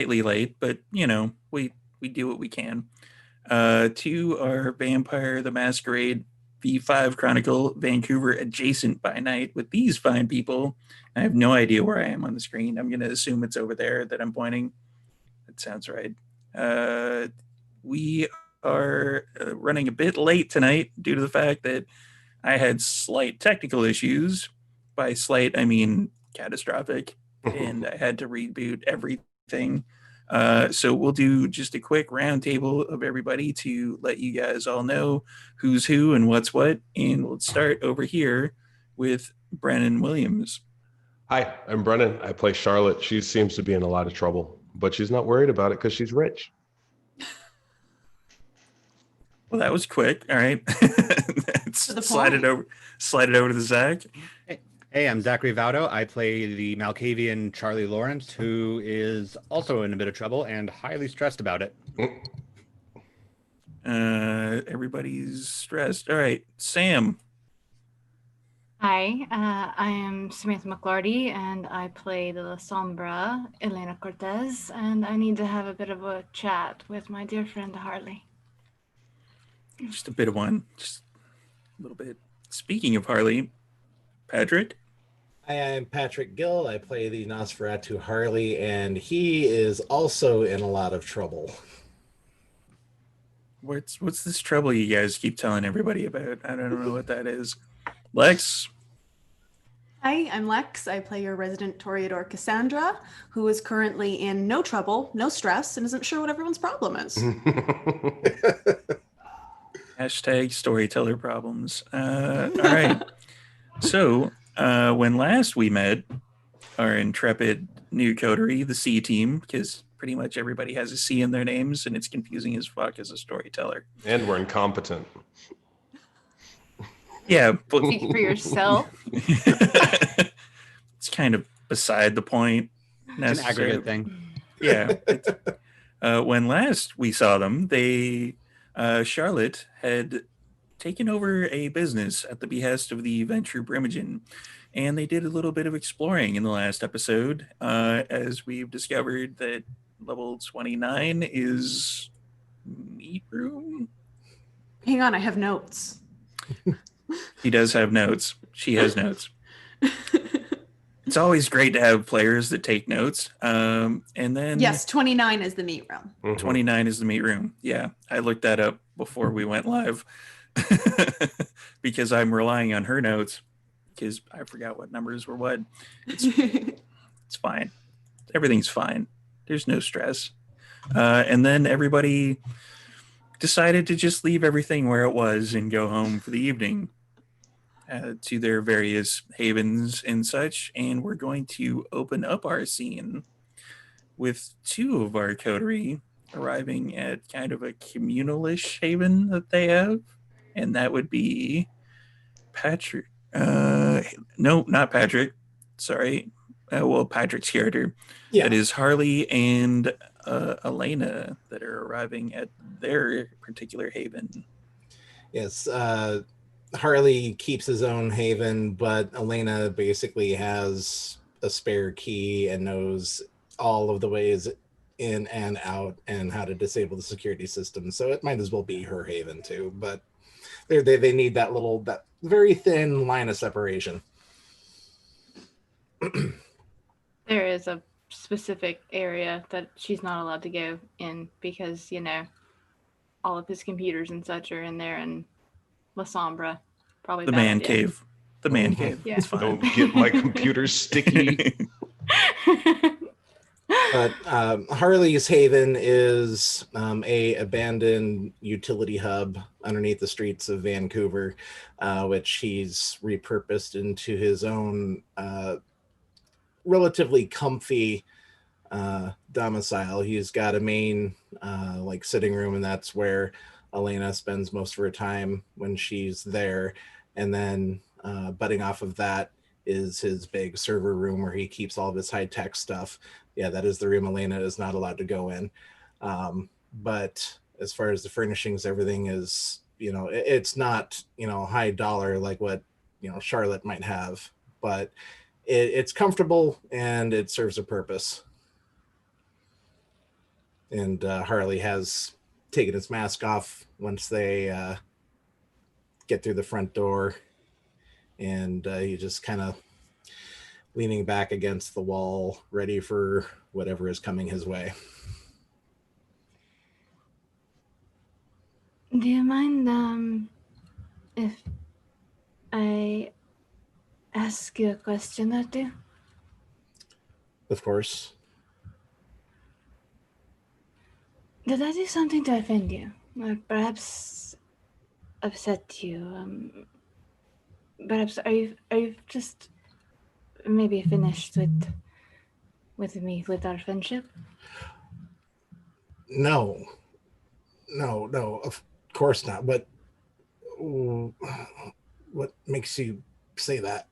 slightly late, but we do what we can. To our Vampire the Masquerade V5 Chronicle Vancouver adjacent by night with these fine people. I have no idea where I am on the screen. I'm going to assume it's over there that I'm pointing. That sounds right. We are running a bit late tonight due to the fact that I had slight technical issues. By slight, I mean catastrophic, and I had to reboot everything. So we'll do just a quick roundtable of everybody to let you guys all know who's who and what's what. And we'll start over here with Brennan Williams. Hi, I'm Brennan. I play Charlotte. She seems to be in a lot of trouble, but she's not worried about it because she's rich. Well, that was quick. All right. Slide it over to Zach. Hey, I'm Zachary Vaudo. I play the Malkavian Charlie Lawrence, who is also in a bit of trouble and highly stressed about it. Everybody's stressed. All right, Sam. Hi, I am Samantha McLarty, and I play the La Sombra, Elena Cortez, and I need to have a bit of a chat with my dear friend Harley. Just a bit of one, just a little bit. Speaking of Harley, Patrick? Hi, I'm Patrick Gill. I play the Nosferatu Harley, and he is also in a lot of trouble. What's this trouble you guys keep telling everybody about? I don't know what that is. Lex? Hi, I'm Lex. I play your resident Toreador Cassandra, who is currently in no trouble, no stress, and isn't sure what everyone's problem is. Hashtag storyteller problems. All right. So, when last we met, our intrepid new coterie, the C team, because pretty much everybody has a C in their names, and it's confusing as fuck as a storyteller. And we're incompetent. Yeah. But speak for yourself. It's kind of beside the point. It's an aggregate thing. Yeah. When last we saw them, Charlotte had taken over a business at the behest of the Venture Brimogen, and they did a little bit of exploring in the last episode, as we've discovered that level 29 is meat room. Hang on, I have notes. He does have notes. She has notes. It's always great to have players that take notes. And then yes, 29 is the meat room. 29 is the meat room. Yeah, I looked that up before we went live because I'm relying on her notes because I forgot what numbers were what. It's fine. Everything's fine. There's no stress. And then everybody decided to just leave everything where it was and go home for the evening. To their various havens and such, and we're going to open up our scene with two of our coterie arriving at kind of a communal-ish haven that they have, and that would be Patrick. No, not Patrick. Sorry. Well, Patrick's character. Yeah. That is Harley and Elena that are arriving at their particular haven. Yes, Harley keeps his own haven, but Elena basically has a spare key and knows all of the ways in and out and how to disable the security system. So it might as well be her haven too. But they need that very thin line of separation. There is a specific area that she's not allowed to go in because, all of his computers and such are in there, and La Sombra, probably the man cave. The man cave. Yeah. It's fine. Don't get my computer sticky. But Harley's haven is a abandoned utility hub underneath the streets of Vancouver, which he's repurposed into his own relatively comfy domicile. He's got a main sitting room, and that's where Elena spends most of her time when she's there. And then butting off of that is his big server room where he keeps all of his high-tech stuff. Yeah, that is the room Elena is not allowed to go in. But as far as the furnishings, everything is, it's not, high dollar like what, Charlotte might have, but it's comfortable and it serves a purpose. And Harley has taken his mask off once they get through the front door. And he just kind of leaning back against the wall, ready for whatever is coming his way. Do you mind if I ask you a question or two? Of course. Did I do something to offend you? Or perhaps upset you? Perhaps are you just maybe finished with me, with our friendship? No, of course not. What makes you say that?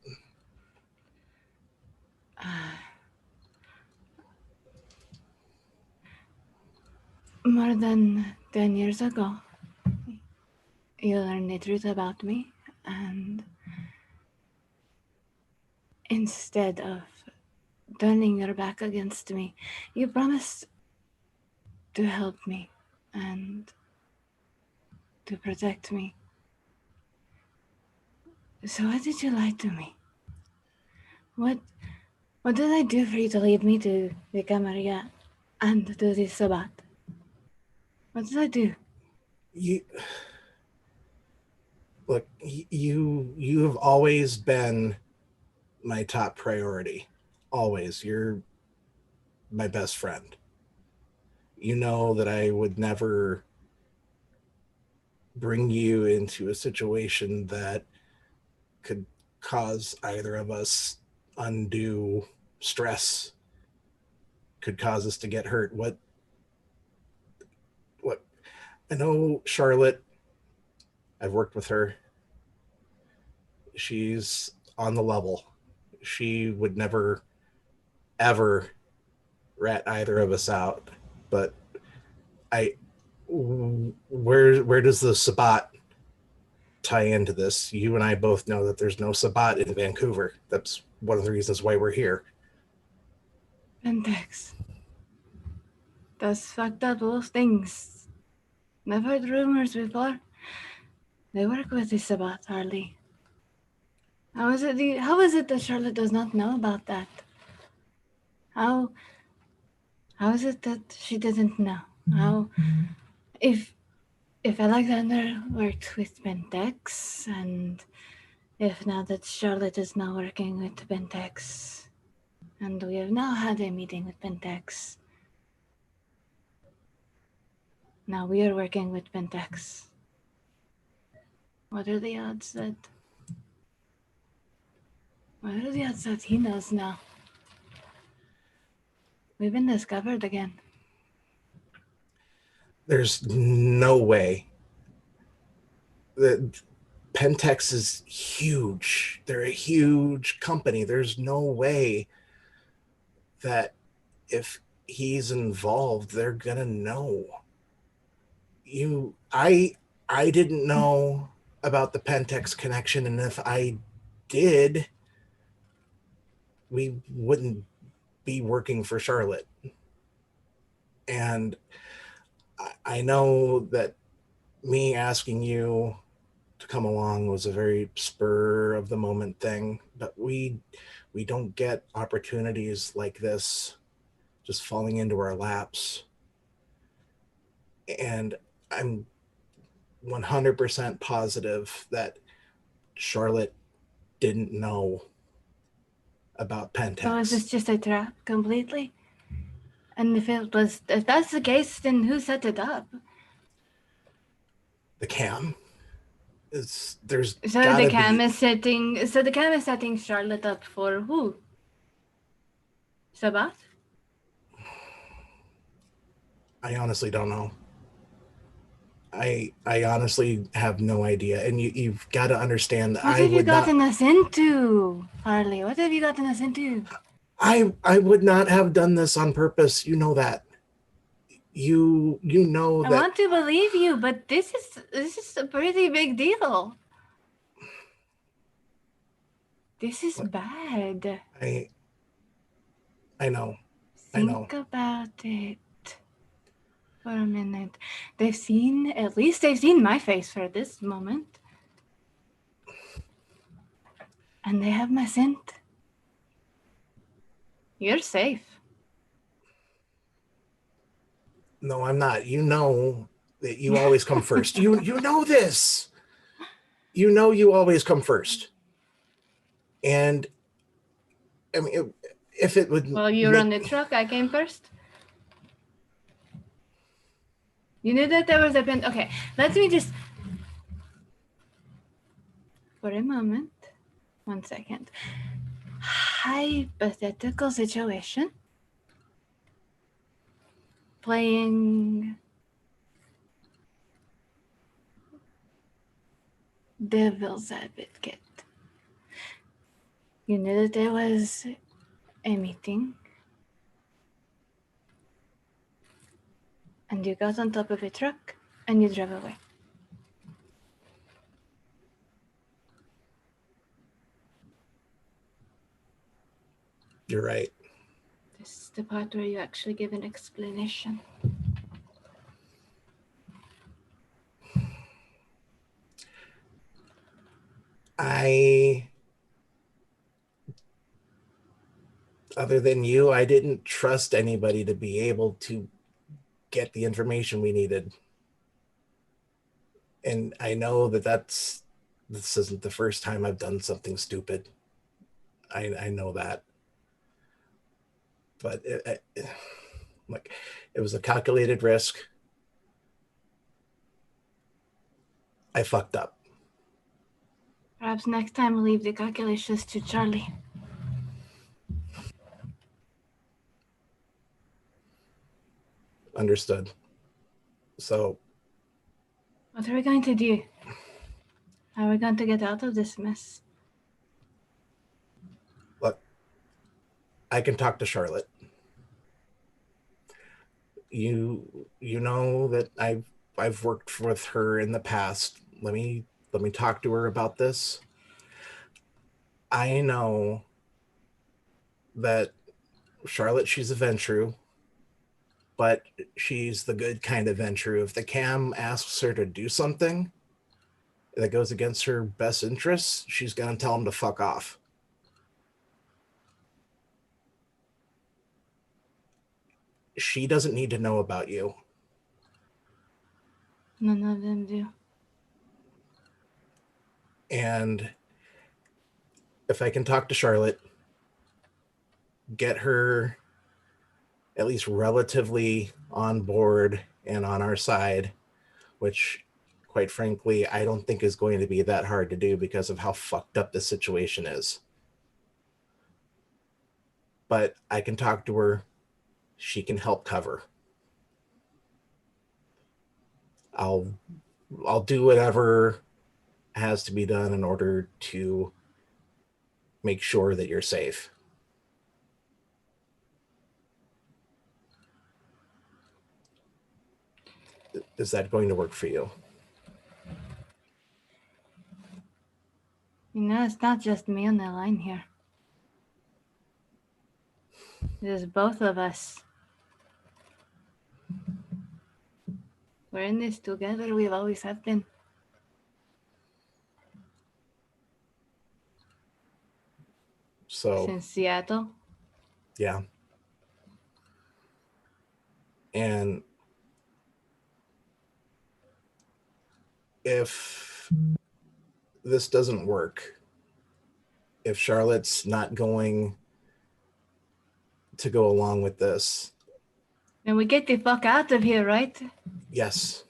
More than 10 years ago, you learned the truth about me, and instead of turning your back against me, you promised to help me and to protect me. So why did you lie to me? What did I do for you to lead me to the Camarilla and to the Sabbat? What did I do? You have always been my top priority. Always. You're my best friend. You know that I would never bring you into a situation that could cause either of us undue stress, could cause us to get hurt. What I know Charlotte, I've worked with her. She's on the level. She would never ever rat either of us out. But where does the Sabbat tie into this? You and I both know that there's no Sabbat in Vancouver. That's one of the reasons why we're here. Pentex. Those fucked up little things. I've heard rumors before. They work with the Sabbat, Harley. How is it that Charlotte does not know about that? How is it that she didn't know? How if Alexander worked with Pentex, and if now that Charlotte is now working with Pentex, and we have now had a meeting with Pentex, now we are working with Pentex. What are the odds that he knows now? We've been discovered again. There's no way. The Pentex is huge. They're a huge company. There's no way that if he's involved, they're gonna know. I didn't know about the Pentex connection, and if I did, we wouldn't be working for Charlotte. And I know that me asking you to come along was a very spur of the moment thing, but we don't get opportunities like this just falling into our laps. And I'm 100% positive that Charlotte didn't know about Pentex. So is this just a trap completely? And if that's the case, then who set it up? The cam. There's So gotta the cam be, is setting Charlotte up for who? Sabbath? I honestly don't know. I honestly have no idea, and you've got to understand that What have you gotten us into, Harley? What have you gotten us into? I would not have done this on purpose. You know that. You know I that. want to believe you, but this is a pretty big deal. This is bad. I know. Think about it. for a minute. At least they've seen my face for this moment. And they have my scent. You're safe. No, I'm not. You know that you always come first. You know this. You know you always come first. And I mean, if it would. Well, you run the truck. I came first. You knew that there was a pin. Okay, let me just. For a moment. 1 second. Hypothetical situation. Playing devil's advocate. You knew that there was a meeting. And you got on top of a truck and you drove away. You're right. This is the part where you actually give an explanation. Other than you, I didn't trust anybody to be able to get the information we needed. And I know that this isn't the first time I've done something stupid. I know that. But it was a calculated risk. I fucked up. Perhaps next time we'll leave the calculations to Charlie. Understood. So. What are we going to do? How are we going to get out of this mess? Look, I can talk to Charlotte. You know that I've worked with her in the past. Let me talk to her about this. I know that Charlotte, she's a Ventru, but she's the good kind of Ventru. If the Cam asks her to do something that goes against her best interests, she's going to tell him to fuck off. She doesn't need to know about you. None of them do. And if I can talk to Charlotte, get her at least relatively on board and on our side, which, quite frankly, I don't think is going to be that hard to do because of how fucked up the situation is. But I can talk to her. She can help cover. I'll do whatever has to be done in order to make sure that you're safe. Is that going to work for you? You know, it's not just me on the line here. There's both of us. We're in this together. We've always have been. So since Seattle. Yeah. And if this doesn't work, if Charlotte's not going to go along with this, then we get the fuck out of here, right? yes.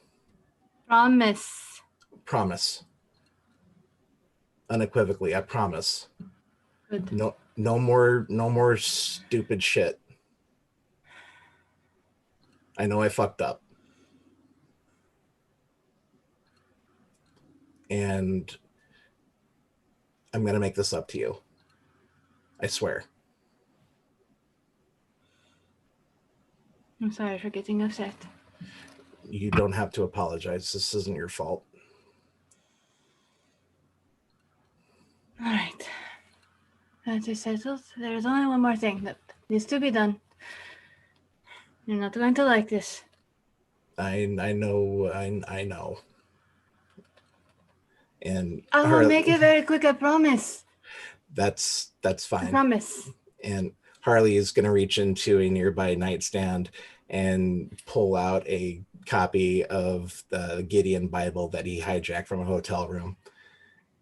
Promise. Promise. Unequivocally, I promise. Good. No more stupid shit. I know I fucked up. And I'm going to make this up to you. I swear. I'm sorry for getting upset. You don't have to apologize. This isn't your fault. All right. That is settled. There's only one more thing that needs to be done. You're not going to like this. I know. I know. And I will make it very quick, I promise. That's I fine. promise. And Harley is going to reach into a nearby nightstand and pull out a copy of the Gideon Bible that he hijacked from a hotel room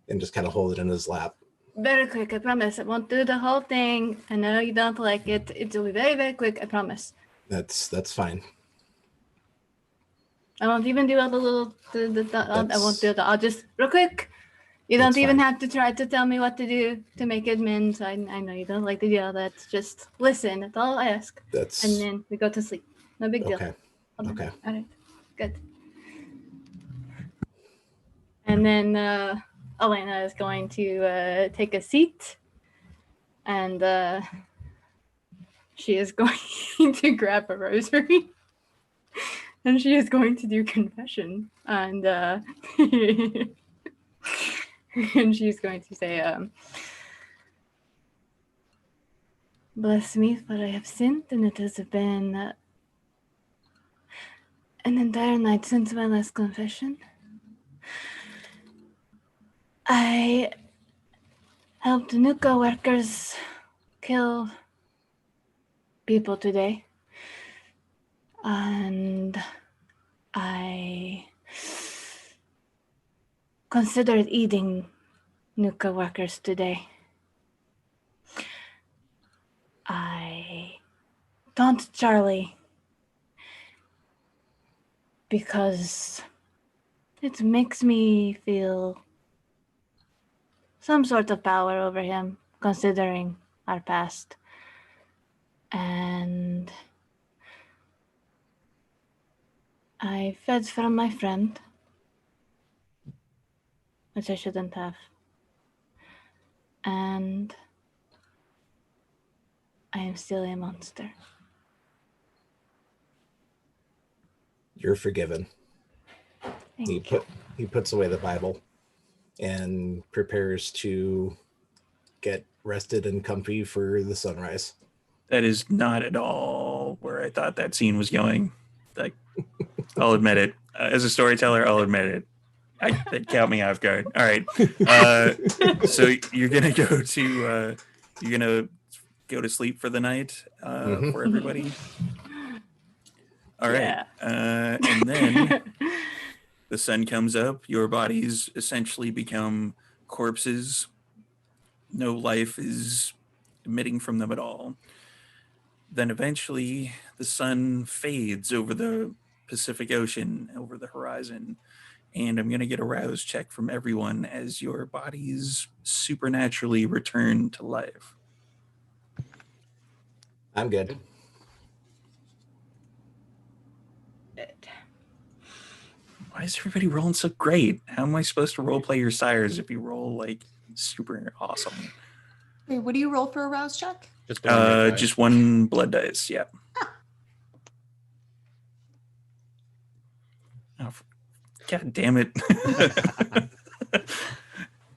and just kind of hold it in his lap. Very quick, I promise. I won't do the whole thing. I know you don't like it. It will be very, very quick, I promise. That's fine. I won't even do all the little. I won't do it. I'll just real quick. You don't even have to try to tell me what to do to make amends. I know you don't like to do all that. Just listen. That's all I ask. And then we go to sleep. No big deal. Okay. Okay. All right. Good. And then Elena is going to take a seat, and she is going to grab a rosary. And she is going to do confession, and and she's going to say, "Bless me, for I have sinned, and it has been an entire night since my last confession. I helped Nuka workers kill people today. And I considered eating Nuka workers today. I taunt Charlie because it makes me feel some sort of power over him, considering our past. And I fed from my friend, which I shouldn't have. And I am still a monster." You're forgiven. Thank you. He puts away the Bible and prepares to get rested and comfy for the sunrise. That is not at all where I thought that scene was going. Like, I'll admit it. As a storyteller, I'll admit it. That count me off guard. All right. So you're gonna go to sleep for the night for everybody. All right. Yeah. And then the sun comes up. Your bodies essentially become corpses. No life is emitting from them at all. Then eventually the sun fades over the Pacific Ocean, over the horizon. And I'm going to get a rouse check from everyone as your bodies supernaturally return to life. I'm good. Why is everybody rolling so great? How am I supposed to roleplay your sires if you roll like super awesome? Wait, what do you roll for a rouse check? Just one blood dice. Yeah. Oh, God damn it.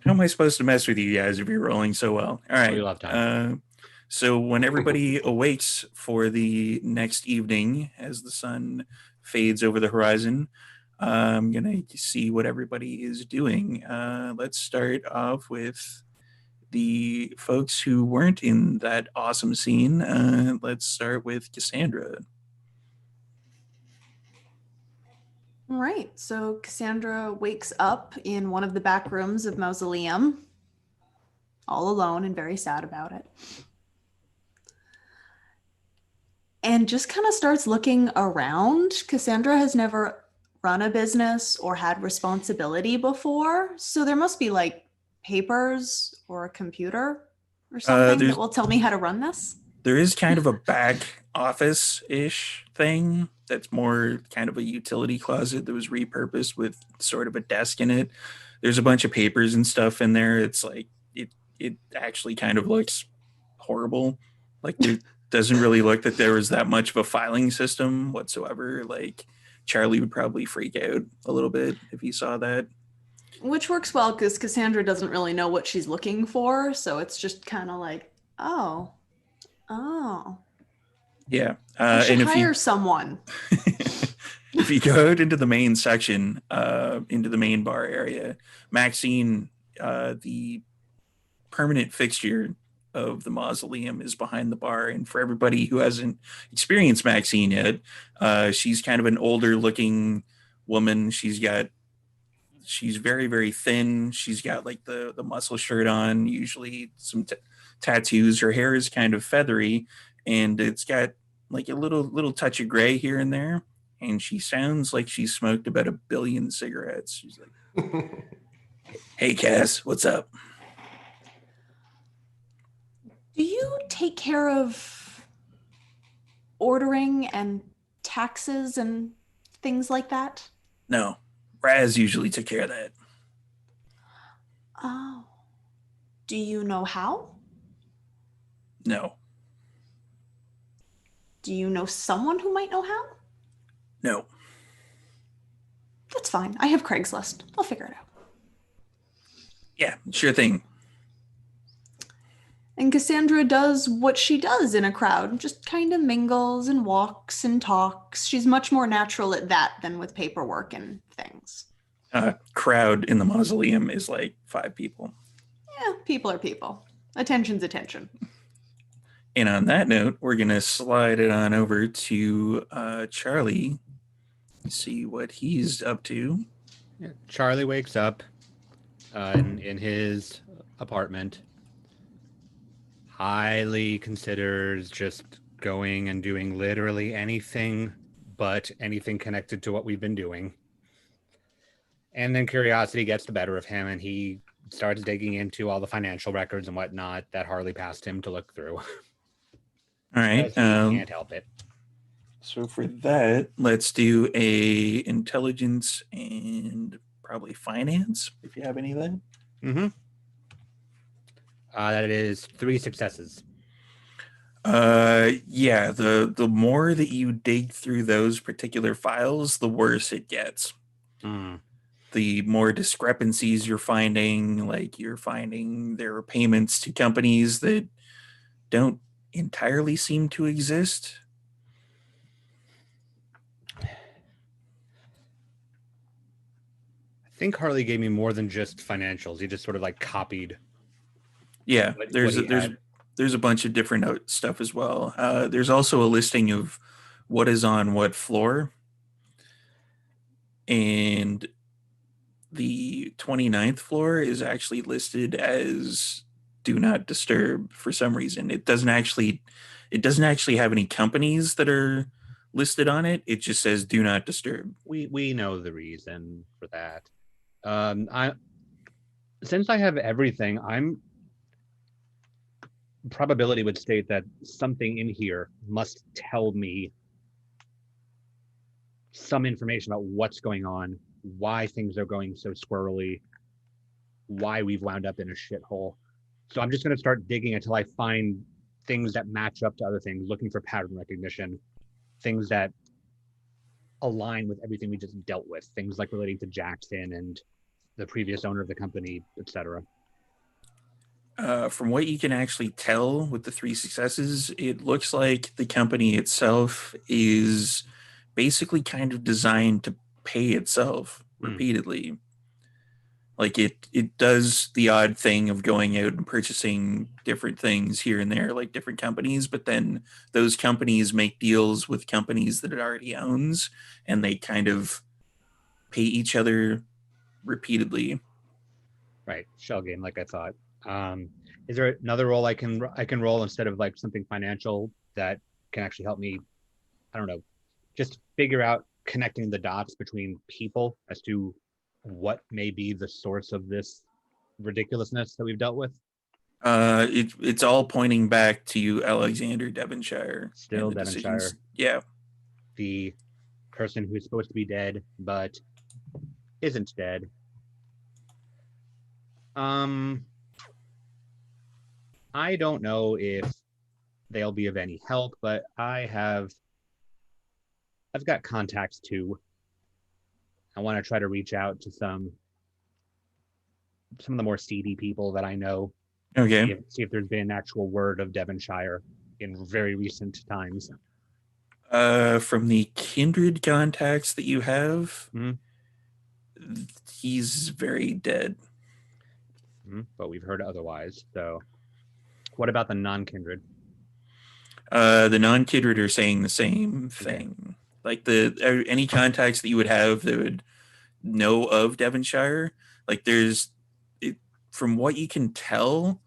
How am I supposed to mess with you guys if you're rolling so well? All right. We'll have time. So when everybody awakes for the next evening, as the sun fades over the horizon, I'm going to see what everybody is doing. Let's start off with the folks who weren't in that awesome scene. Let's start with Cassandra. All right. So Cassandra wakes up in one of the back rooms of Mausoleum, all alone and very sad about it. And just kind of starts looking around. Cassandra has never run a business or had responsibility before. So there must be like papers or a computer or something that will tell me how to run this. There is kind of a back office-ish thing that's more kind of a utility closet that was repurposed with sort of a desk in it. There's a bunch of papers and stuff in there. It's like it actually kind of looks horrible. Like it doesn't really look that there was that much of a filing system whatsoever. Like Charlie would probably freak out a little bit if he saw that. Which works well because Cassandra doesn't really know what she's looking for. So it's just kind of like, oh. Yeah. I should and hire someone. if if you go out into the main section, into the main bar area, Maxine, the permanent fixture of the mausoleum, is behind the bar. And for everybody who hasn't experienced Maxine yet, she's kind of an older looking woman. She's very, very thin. She's got like the muscle shirt on, usually some tattoos. Her hair is kind of feathery, and it's got like a little touch of gray here and there. And she sounds like she smoked about 1 billion cigarettes. She's like, "Hey, Cass, what's up?" Do you take care of ordering and taxes and things like that? No, Raz usually took care of that. Oh. Do you know how? No, Do you know someone who might know how? no. That's fine. I have Craigslist. I'll figure it out. Yeah, sure thing. And Cassandra does what she does in a crowd, just kind of mingles and walks and talks. She's much more natural at that than with paperwork and things. Crowd in the mausoleum is like 5 people. Yeah, people are people. Attention's attention. And on that note, we're going to slide it on over to Charlie, see what he's up to. Yeah, Charlie wakes up in his apartment, highly considers just going and doing literally anything but anything connected to what we've been doing. And then curiosity gets the better of him, and he starts digging into all the financial records and whatnot that Harley passed him to look through. All right. He can't help it. So for that, let's do a intelligence and probably finance, if you have any of that. Mm-hmm. That is 3 successes. Yeah, the more that you dig through those particular files, the worse it gets. The more discrepancies you're finding, like you're finding there are payments to companies that don't entirely seem to exist. I think Harley gave me more than just financials. He just sort of like copied. Yeah, what there's he had. a bunch of different stuff as well. There's also a listing of what is on what floor. And the 29th floor is actually listed as do not disturb for some reason. It doesn't actually have any companies that are listed on it. It just says do not disturb. We know the reason for that. Since I have everything, probability would state that something in here must tell me some information about what's going on, why things are going so squirrely, why we've wound up in a shithole. So I'm just going to start digging until I find things that match up to other things, looking for pattern recognition, things that align with everything we just dealt with, things like relating to Jackson and the previous owner of the company, etc. From what you can actually tell with the 3 successes, it looks like the company itself is basically kind of designed to pay itself repeatedly. Like it does the odd thing of going out and purchasing different things here and there, like different companies, but then those companies make deals with companies that it already owns, and they kind of pay each other repeatedly. Right, shell game, like I thought. Is there another role I can roll instead of like something financial that can actually help me, I don't know, just figure out connecting the dots between people as to what may be the source of this ridiculousness that we've dealt with? It's all pointing back to Alexander Devonshire. Still Devonshire. Decisions. Yeah. The person who's supposed to be dead but isn't dead. I don't know if they'll be of any help, but I've got contacts too. I want to try to reach out to some of the more seedy people that I know. Okay. See if there's been actual word of Devonshire in very recent times. From the kindred contacts that you have, Mhm. he's very dead. But we've heard otherwise. So, what about the non-kindred? The non-kindred are saying the same thing. Like any contacts that you would have that would know of Devonshire, like from what you can tell,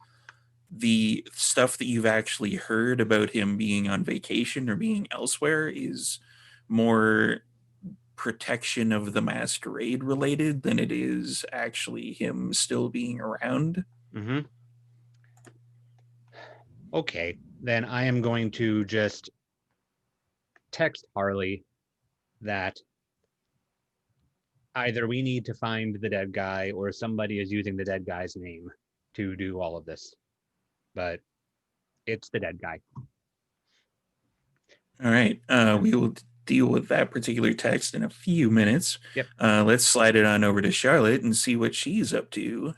the stuff that you've actually heard about him being on vacation or being elsewhere is more protection of the Masquerade related than it is actually him still being around. Mm-hmm. Okay, then I am going to just text Harley that either we need to find the dead guy or somebody is using the dead guy's name to do all of this. But it's the dead guy. All right. We will deal with that particular text in a few minutes. Yep. Let's slide it on over to Charlotte and see what she's up to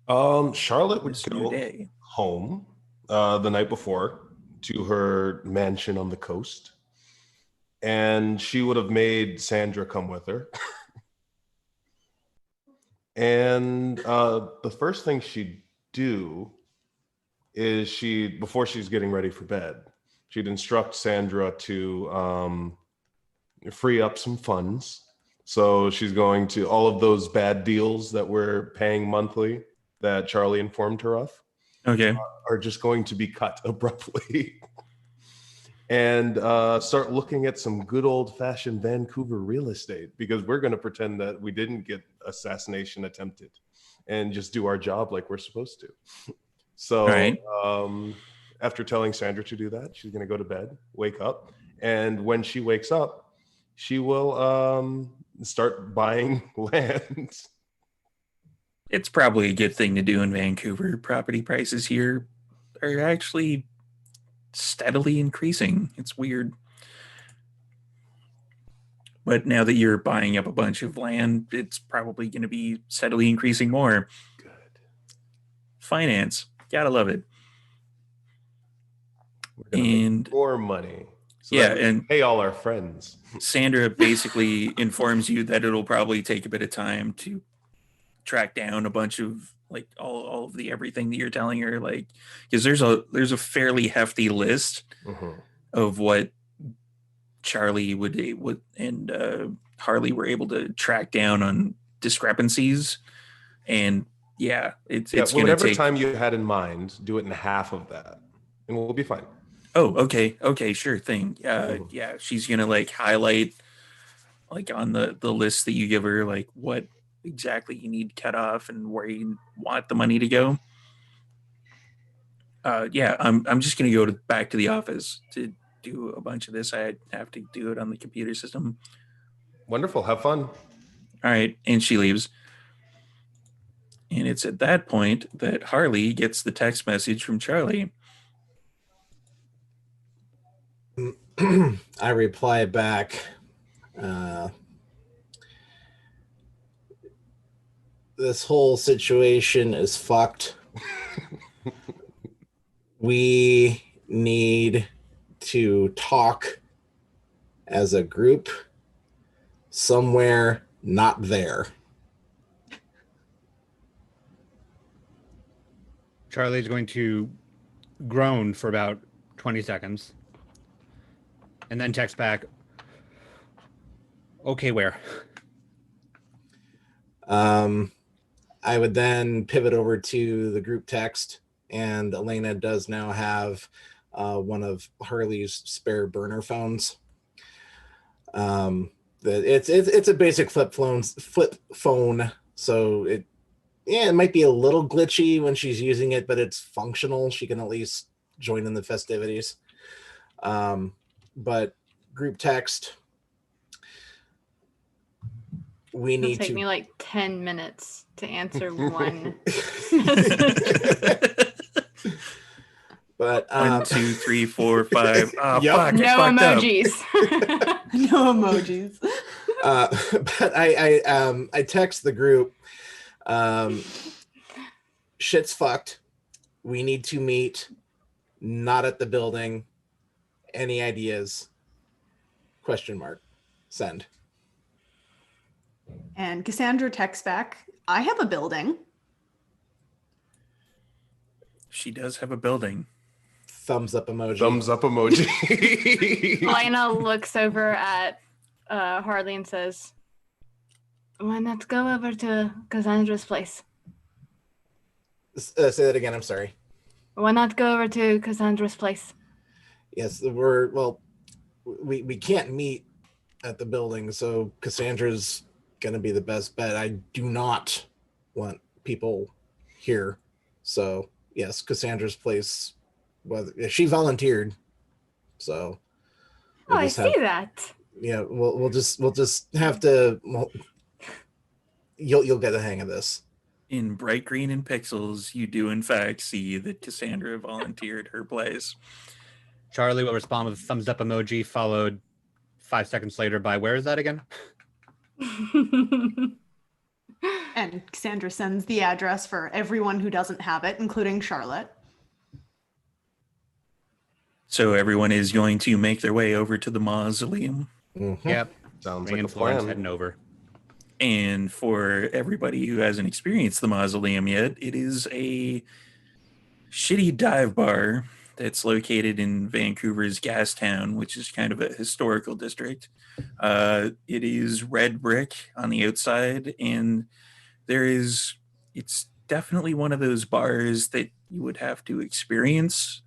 Charlotte would this new go day. home the night before to her mansion on the coast, and she would have made Sandra come with her. And the first thing she'd do is before she's getting ready for bed, she'd instruct Sandra to free up some funds. So she's going to all of those bad deals that we're paying monthly that Charlie informed her of. Okay. Are just going to be cut abruptly. And start looking at some good old-fashioned Vancouver real estate, because we're going to pretend that we didn't get assassination attempted and just do our job like we're supposed to. So right. After telling Sandra to do that, she's going to go to bed, wake up. And when she wakes up, she will start buying land. It's probably a good thing to do in Vancouver. Property prices here are actually steadily increasing. It's weird. But now that you're buying up a bunch of land, it's probably going to be steadily increasing more. Good. Finance. Gotta love it. We're going to make more money. So yeah, that we can pay all our friends. Sandra basically informs you that it'll probably take a bit of time to track down a bunch of like all of the everything that you're telling her, like, because there's a fairly hefty list of what Charlie would and Harley were able to track down on discrepancies, and it's gonna whatever take time you had in mind, do it in half of that, and we'll be fine. Oh, okay, sure thing. Yeah, she's gonna like highlight like on the list that you give her, like what exactly you need cut off and where you want the money to go. I'm just gonna go back to the office to do a bunch of this. I have to do it on the computer system. Wonderful. Have fun. All right, and she leaves. And it's at that point that Harley gets the text message from Charlie. I reply back. This whole situation is fucked. We need to talk as a group somewhere not there. Charlie's going to groan for about 20 seconds and then text back, okay, where? I would then pivot over to the group text, and Elena does now have one of Harley's spare burner phones. It's a basic flip phone, so it might be a little glitchy when she's using it, but it's functional. She can at least join in the festivities. But group text, we need It'll take to me like 10 minutes to answer one. But 1, 2, 3, 4, 5. Oh, Yep. fuck, No fucked up. emojis. No emojis. But I text the group. Shit's fucked. We need to meet. Not at the building. Any ideas? Send. And Cassandra texts back, I have a building. She does have a building. Thumbs up emoji. Thumbs up emoji. Elena looks over at Harley and says, "Why not go over to Cassandra's place? Say that again. I'm sorry. Why not go over to Cassandra's place?" Yes, we can't meet at the building, so Cassandra's gonna be the best bet. I do not want people here, so yes, Cassandra's place. Well, she volunteered, so I see that. Yeah, we'll just have to. Well, you'll get the hang of this. In bright green and pixels, you do in fact see that Cassandra volunteered her place. Charlie will respond with a thumbs up emoji, followed 5 seconds later by, where is that again? And Cassandra sends the address for everyone who doesn't have it, including Charlotte. So everyone is going to make their way over to the mausoleum. Mm-hmm. Yep. Sounds Ring like and a Florence plan. heading over. And for everybody who hasn't experienced the mausoleum yet, it is a shitty dive bar that's located in Vancouver's Gastown, which is kind of a historical district. It is red brick on the outside, and it's definitely one of those bars that you would have to experience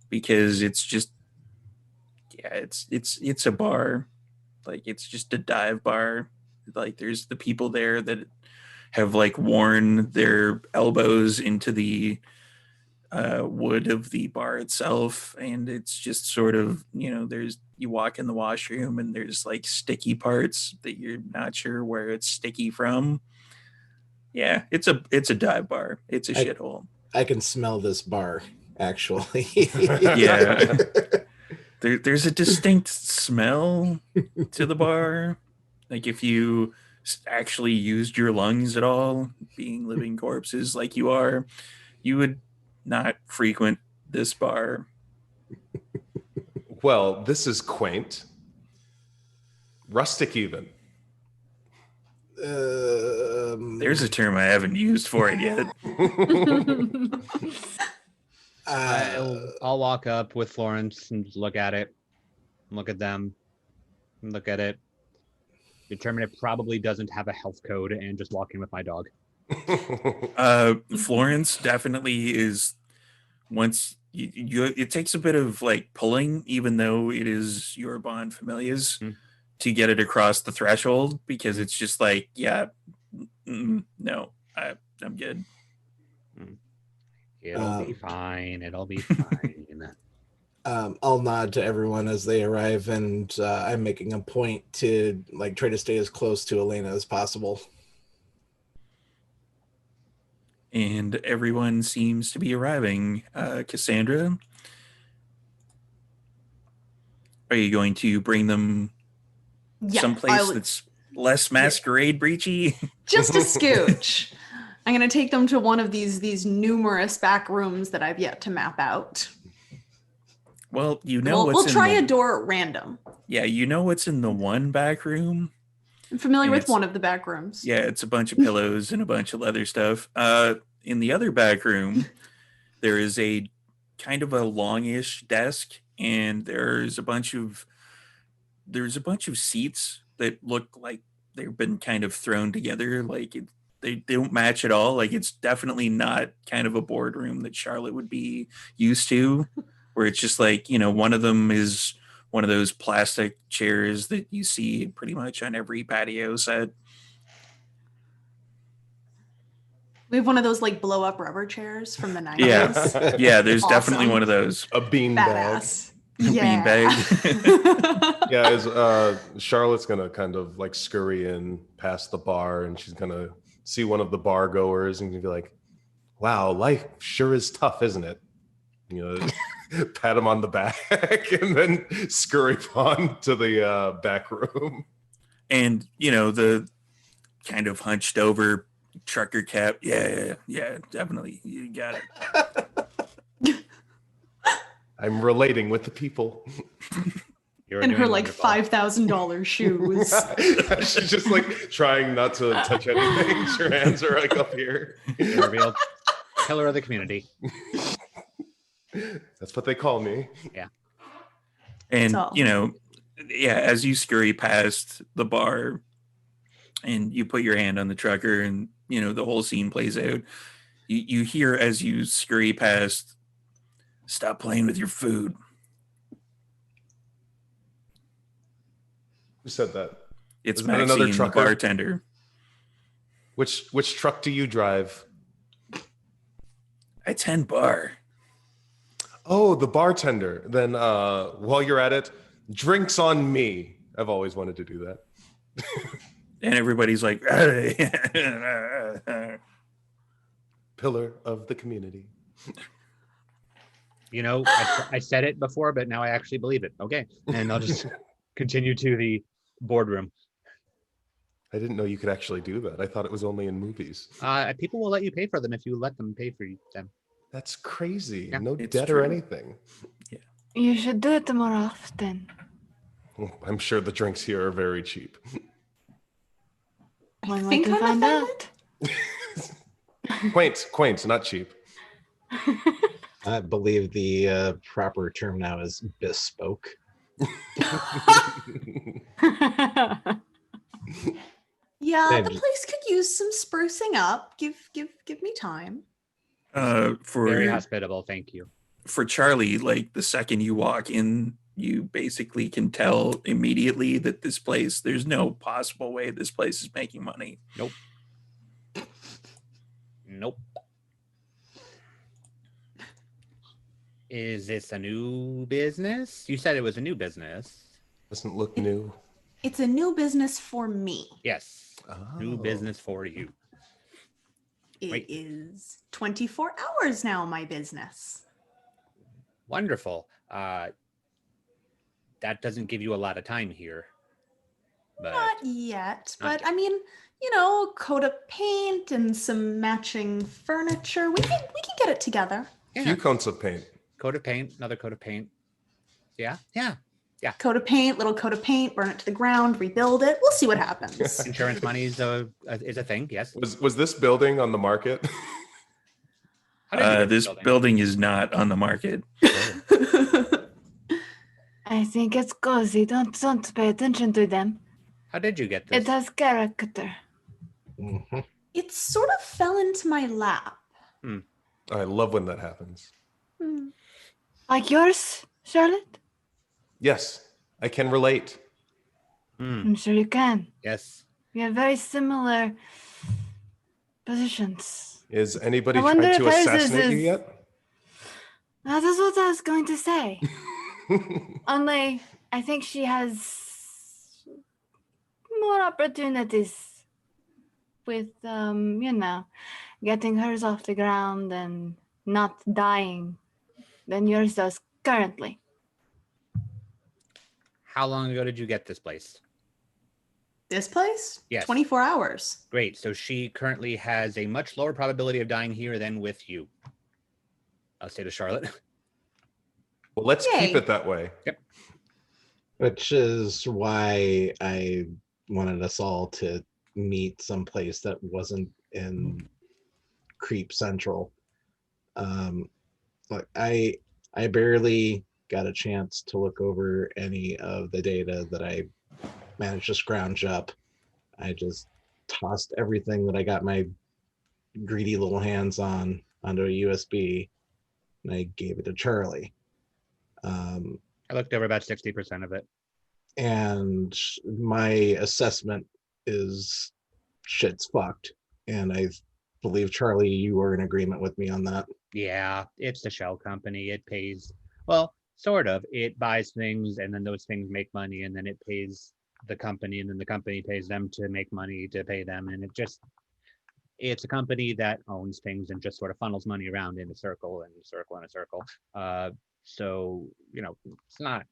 because it's just, yeah, it's a bar. Like, it's just a dive bar. Like, there's the people there that have like worn their elbows into the wood of the bar itself, and it's just sort of, you walk in the washroom and there's like sticky parts that you're not sure where it's sticky from. Yeah, it's a dive bar. It's a shithole. I can smell this bar, actually. Yeah. There's a distinct smell to the bar. Like, if you actually used your lungs at all, being living corpses like you are, you would not frequent this bar. Well, this is quaint. Rustic even. There's a term I haven't used for it yet. I'll walk up with Florence and just look at it, look at them, look at it, determine it probably doesn't have a health code, and just walk in with my dog. Florence definitely is. Once you it takes a bit of like pulling, even though it is your bond familiars, to get it across the threshold, because it's just like, yeah, no, I'm good. It'll be fine. It'll be fine. I'll nod to everyone as they arrive, and I'm making a point to like try to stay as close to Elena as possible. And everyone seems to be arriving. Cassandra, are you going to bring them someplace that's less masquerade breachy? Just a scooch. I'm going to take them to one of these numerous back rooms that I've yet to map out. Well, we'll try a door at random. Yeah, you know what's in the one back room? I'm familiar with one of the back rooms. Yeah, it's a bunch of pillows and a bunch of leather stuff. In the other back room, there is a kind of a longish desk, and there's a bunch of seats that look like they've been kind of thrown together. Like they don't match at all. Like, it's definitely not kind of a boardroom that Charlotte would be used to, where it's just like, one of them is one of those plastic chairs that you see pretty much on every patio set. We have one of those like blow up rubber chairs from the 90s. Yeah, there's definitely one of those. A bean Badass. bag. Yeah. Bean bag. Yeah, Charlotte's gonna kind of like scurry in past the bar, and she's gonna see one of the bar goers and be like, "Wow, life sure is tough, isn't it?" Pat him on the back and then scurry on to the back room. And the kind of hunched over trucker cap. Yeah, definitely. You got it. I'm relating with the people. You're And her doing like wonderful. $5,000 shoes. She's just like trying not to touch anything. Her hands are like up here. You're a real pillar of the community. That's what they call me. And So- as you scurry past the bar and you put your hand on the trucker and the whole scene plays out, you hear as you scurry past, "Stop playing with your food." Who said that? It's Is that another Maxine, the trucker? bartender. Which truck do you drive? I tend bar. Oh, the bartender. Then while you're at it, drinks on me. I've always wanted to do that. And everybody's like, Pillar of the community. I said it before, but now I actually believe it. Okay. And I'll just continue to the boardroom. I didn't know you could actually do that. I thought it was only in movies. People will let you pay for them if you let them pay for them. That's crazy. Yeah, No it's debt true. or anything. You should do it more often. Well, I'm sure the drinks here are very cheap. One way think to I'm find offended. out. Quaint, not cheap. I believe the proper term now is bespoke. Yeah, And- the place could use some sprucing up. Give me time. Very for hospitable. Thank you. Charlie, like the second you walk in, you basically can tell immediately that there's no possible way this place is making money. Nope. Is this a new business? You said it was a new business. Doesn't look new. It's a new business for me. Yes. New Oh. business for you. It Wait. is 24 hours now, my business. Wonderful. That doesn't give you a lot of time here. But Not yet, Not but I mean, a coat of paint and some matching furniture. We can get it together. Few coats of paint. coat of paint, another coat of paint. Yeah. Coat of paint, little coat of paint, burn it to the ground, rebuild it. We'll see what happens. Insurance money is a thing. Yes. Was this building on the market? How did you get This building is not on the market. I think it's cozy. Don't pay attention to them. How did you get this? It has character. Mhm. It sort of fell into my lap. I love when that happens. Hmm. Like yours, Charlotte? Yes, I can relate. I'm sure you can. Yes. We have very similar positions. Is anybody I wonder trying to if hers assassinate you is- yet? That's what I was going to say. Only, I think she has more opportunities with, getting hers off the ground and not dying than yours does currently. How long ago did you get this place? This place? Yes. 24 hours. Great. So she currently has a much lower probability of dying here than with you. I'll say to Charlotte. Well, let's keep Yay. it that way. Which is why I wanted us all to meet someplace that wasn't in Creep Central. Like I barely got a chance to look over any of the data that I managed to scrounge up. I just tossed everything that I got my greedy little hands on onto a USB, and I gave it to Charlie. I looked over about 60% of it. And my assessment is shit's fucked. And I believe, Charlie, you were in agreement with me on that. Yeah, it's the shell company. It pays, well, sort of. It buys things and then those things make money and then it pays the company and then the company pays them to make money to pay them. And it's a company that owns things and just sort of funnels money around in a circle and a circle and a circle. So, it's not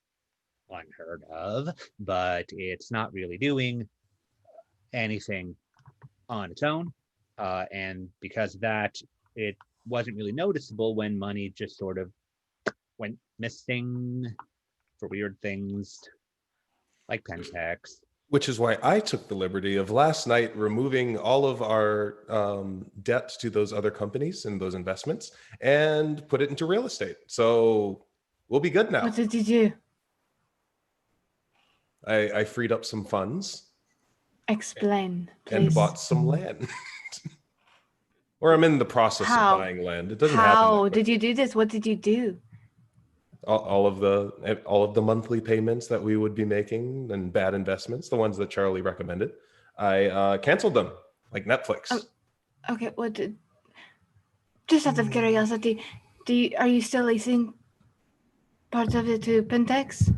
unheard of, but it's not really doing anything on its own. And because of that, it wasn't really noticeable when money just sort of went missing for weird things. like Pentex. Which is why I took the liberty of last night removing all of our debt to those other companies and those investments and put it into real estate. So we'll be good now. What did you do? I freed up some funds Explain, please. and bought some land. Or I'm in the process How? of buying land. It doesn't happen. How that did you do this? What did you do? all of the monthly payments that we would be making and bad investments, the ones that Charlie recommended, I canceled them like Netflix. Okay, what did? Just out of curiosity, are you still leasing part of it to Pentex?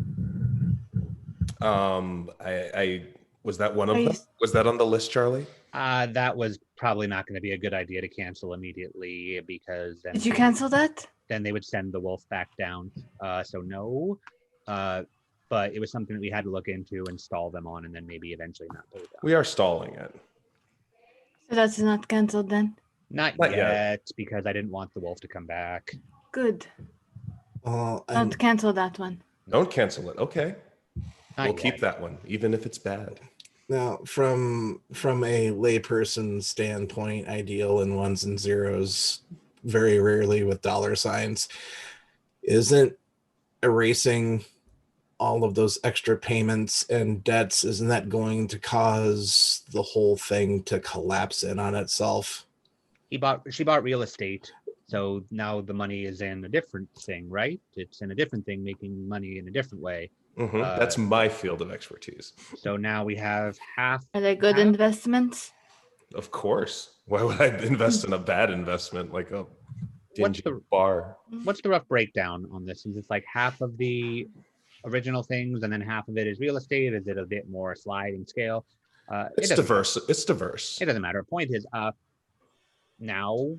I was that one of Are you them? Was that on the list, Charlie? That was probably not going to be a good idea to cancel immediately because then Did you cancel that? then they would send the wolf back down. So no, but it was something that we had to look into and stall them on, and then maybe eventually not put it down. We are stalling it. So that's not canceled then. Not Not yet. yet, because I didn't want the wolf to come back. Good. Well, Don't cancel that one. Don't cancel it. Okay. Not We'll yet. keep that one, even if it's bad. now, from a layperson standpoint, I deal in ones and zeros very rarely with dollar signs. Isn't erasing all of those extra payments and debts, isn't that going to cause the whole thing to collapse in on itself? She bought real estate, so now the money is in a different thing, right? It's in a different thing, making money in a different way. That's my field of expertise. So now we have half. Are they good half- investments? Of course. Why would I invest in a bad investment like a dingy bar? What's the rough breakdown on this? Is it like half of the original things and then half of it is real estate? Is it a bit more sliding scale? It's diverse. It's diverse. It doesn't matter. Point is, now,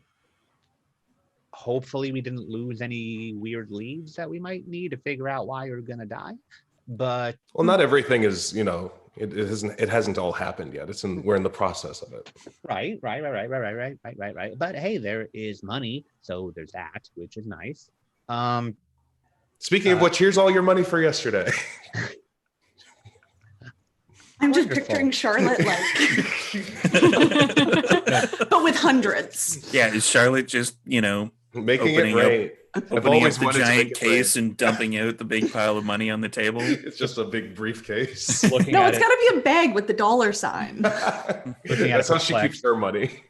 hopefully we didn't lose any weird leads that we might need to figure out why you're gonna die. But Well, not everything is, it hasn't all happened yet. We're in the process of it. right. But hey, there is money, so there's that, which is nice. Speaking of which, here's all your money for yesterday. I'm just Wonderful. picturing Charlotte but with hundreds. Yeah, is Charlotte just, Making Opening it up- rain. I've opening up always the wanted to make giant it case rain. and dumping out the big pile of money on the table? It's just a big briefcase. Looking No, at it's it, got to be a bag with the dollar sign. Looking at That's it how she complex. keeps her money.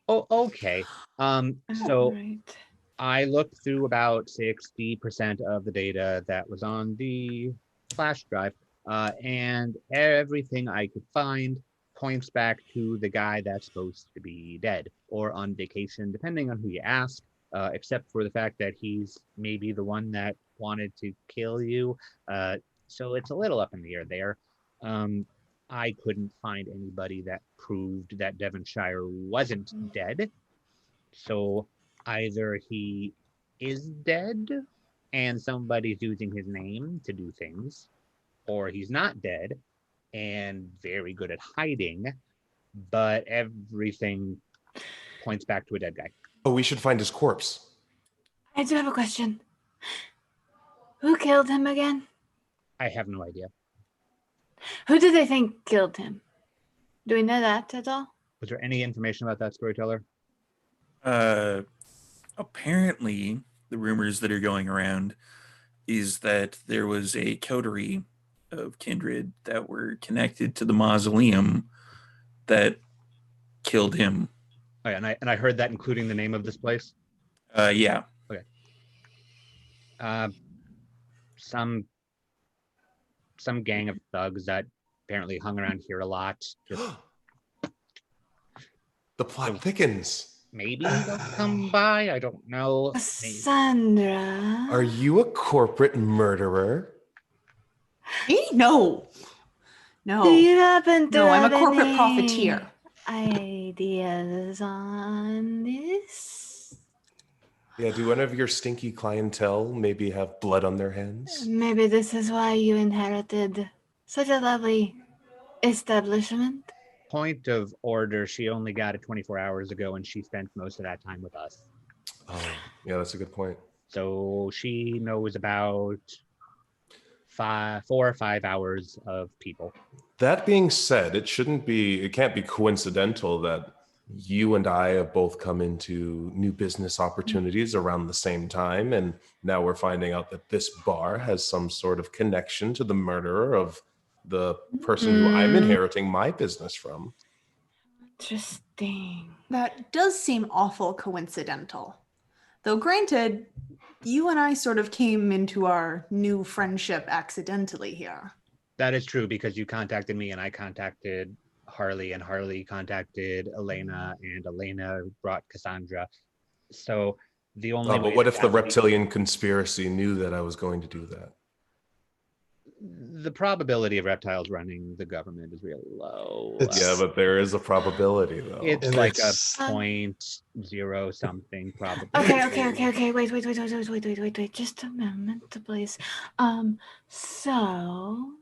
oh, okay. So Right. I looked through about 60% of the data that was on the flash drive, and everything I could find points back to the guy that's supposed to be dead or on vacation, depending on who you ask, except for the fact that he's maybe the one that wanted to kill you. So it's a little up in the air there. I couldn't find anybody that proved that Devonshire wasn't dead. So either he is dead and somebody's using his name to do things, or he's not dead and very good at hiding, but everything points back to a dead guy. Oh, we should find his corpse. I do have a question. Who killed him again? I have no idea. Who do they think killed him? Do we know that at all? Was there any information about that, storyteller? Apparently, the rumors that are going around is that there was a coterie of kindred that were connected to the mausoleum that killed him. Oh, yeah, and I heard that, including the name of this place. Yeah. Some gang of thugs that apparently hung around here a lot. Just The plot thickens. maybe they'll come by. I don't know. Maybe. Sandra. Are you a corporate murderer? Me? No. Do No. you happen to No, I'm a have corporate any profiteer. ideas on this? Yeah, do one of your stinky clientele maybe have blood on their hands? Maybe this is why you inherited such a lovely establishment. Point of order, she only got it 24 hours ago and she spent most of that time with us. Oh, yeah, that's a good point. So she knows about 4 or 5 hours of people. That being said, it can't be coincidental that you and I have both come into new business opportunities around the same time. And now we're finding out that this bar has some sort of connection to the murderer of the person who I'm inheriting my business from. Interesting. That does seem awful coincidental. Though granted, you and I sort of came into our new friendship accidentally here. That is true because you contacted me and I contacted Harley and Harley contacted Elena and Elena brought Cassandra. So the only But what if the reptilian conspiracy knew that I was going to do that? The probability of reptiles running the government is really low. Yeah, but there is a probability though. It's like a 0.0 something probability. Okay. Wait. Just a moment, please. So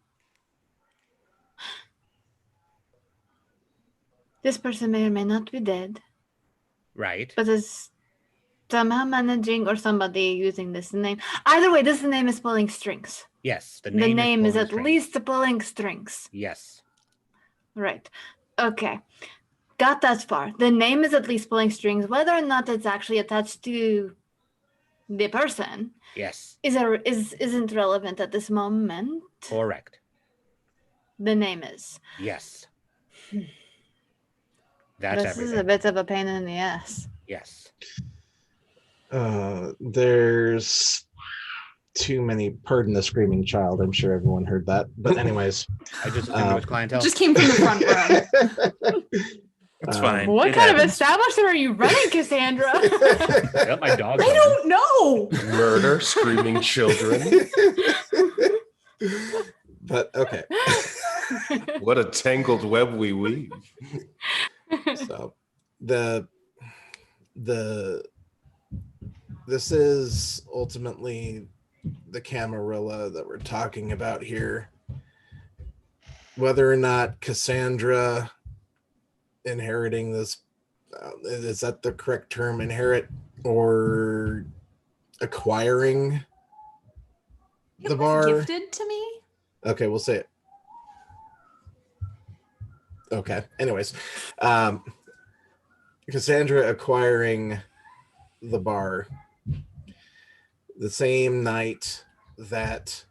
this person may or may not be dead, Right. but is somehow managing or somebody using this name. Either way, this name is pulling strings. Yes, The name is pulling at strings. least pulling strings. Yes. Right. Okay. Got that far. The name is at least pulling strings. Whether or not it's actually attached to the person Yes. isn't relevant at this moment. Correct. The name is. Yes. That's This everything. is a bit of a pain in the ass. Yes. There's too many, pardon the screaming child. I'm sure everyone heard that. But anyways. I just assumed it was clientele. Just came from the front row. It's fine. What It kind of happens. establishment are you running, Cassandra? Yep, my dog. I don't know. Murder, screaming children. But okay. What a tangled web we weave. So this is ultimately the Camarilla that we're talking about here. Whether or not Cassandra inheriting this, is that the correct term, inherit or acquiring the It was bar? gifted to me. Okay, we'll say it. Okay. Anyways, Cassandra acquiring the bar the same night that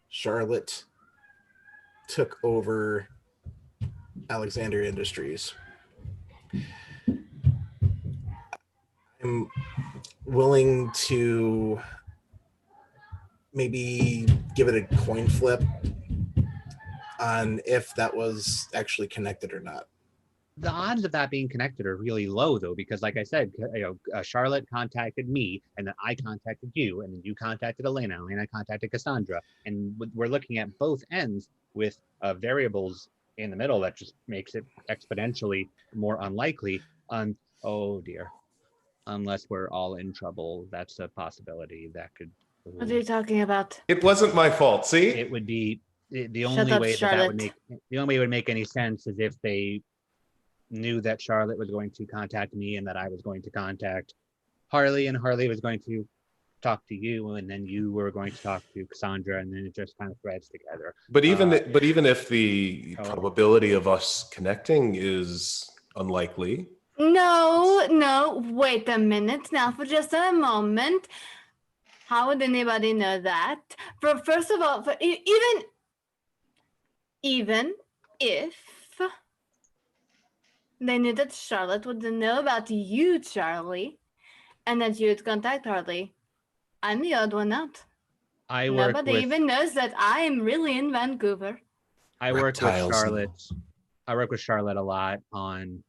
Charlotte took over Alexandria Industries. I'm willing to maybe give it a coin flip on if that was actually connected or not. The odds of that being connected are really low, though, because, like I said, Charlotte contacted me, and then I contacted you, and then you contacted Elena. Elena contacted Cassandra, and we're looking at both ends with variables in the middle that just makes it exponentially more unlikely. Oh dear, unless we're all in trouble, that's a possibility that could. What are you talking about? It wasn't my fault. See, It would be the Shut only up, way that Charlotte. would make the only way it would make any sense is if they knew that Charlotte was going to contact me and that I was going to contact Harley, and Harley was going to talk to you, and then you were going to talk to Cassandra, and then it just kind of threads together. but even if the probability of us connecting is unlikely, No, wait a minute now for just a moment. How would anybody know that? First of all, even if they knew that Charlotte would know about you, Charlie, and that you would contact Harley, I'm the odd one out. Nobody even knows that I'm really in Vancouver. I work with Reptiles. Charlotte. I work with Charlotte a lot on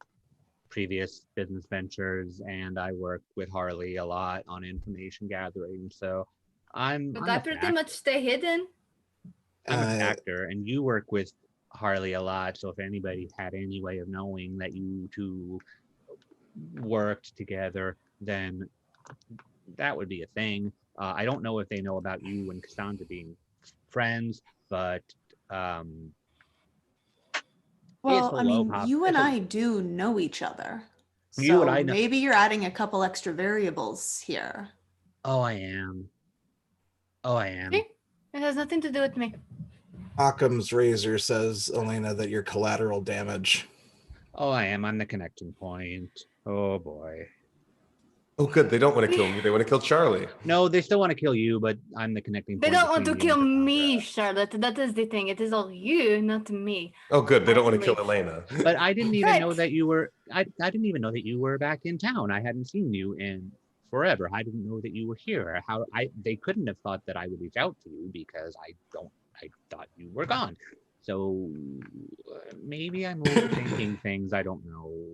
previous business ventures, and I work with Harley a lot on information gathering. So But I pretty much stay hidden. I'm a factor, and you work with Harley a lot. So if anybody had any way of knowing that you two worked together, then that would be a thing. I don't know if they know about you and Cassandra being friends, but Well, I mean, you and I do know each other. So maybe you're adding a couple extra variables here. Oh, I am. Okay. It has nothing to do with me. Occam's razor says, Elena, that you're collateral damage. Oh, I am on the connecting point. Oh boy. Oh, good. They don't want to kill me. They want to kill Charlie. No, they still want to kill you, but I'm the connecting They point. don't want to between you kill and me, Cassandra. Charlotte. That is the thing. It is all you, not me. Oh, good. They don't want to kill Actually- Elena. But I didn't even know Right. that you were. I didn't even know that you were back in town. I hadn't seen you in forever. I didn't know that you were here. They couldn't have thought that I would reach out to you because I thought you were gone. So maybe I'm overthinking things. I don't know.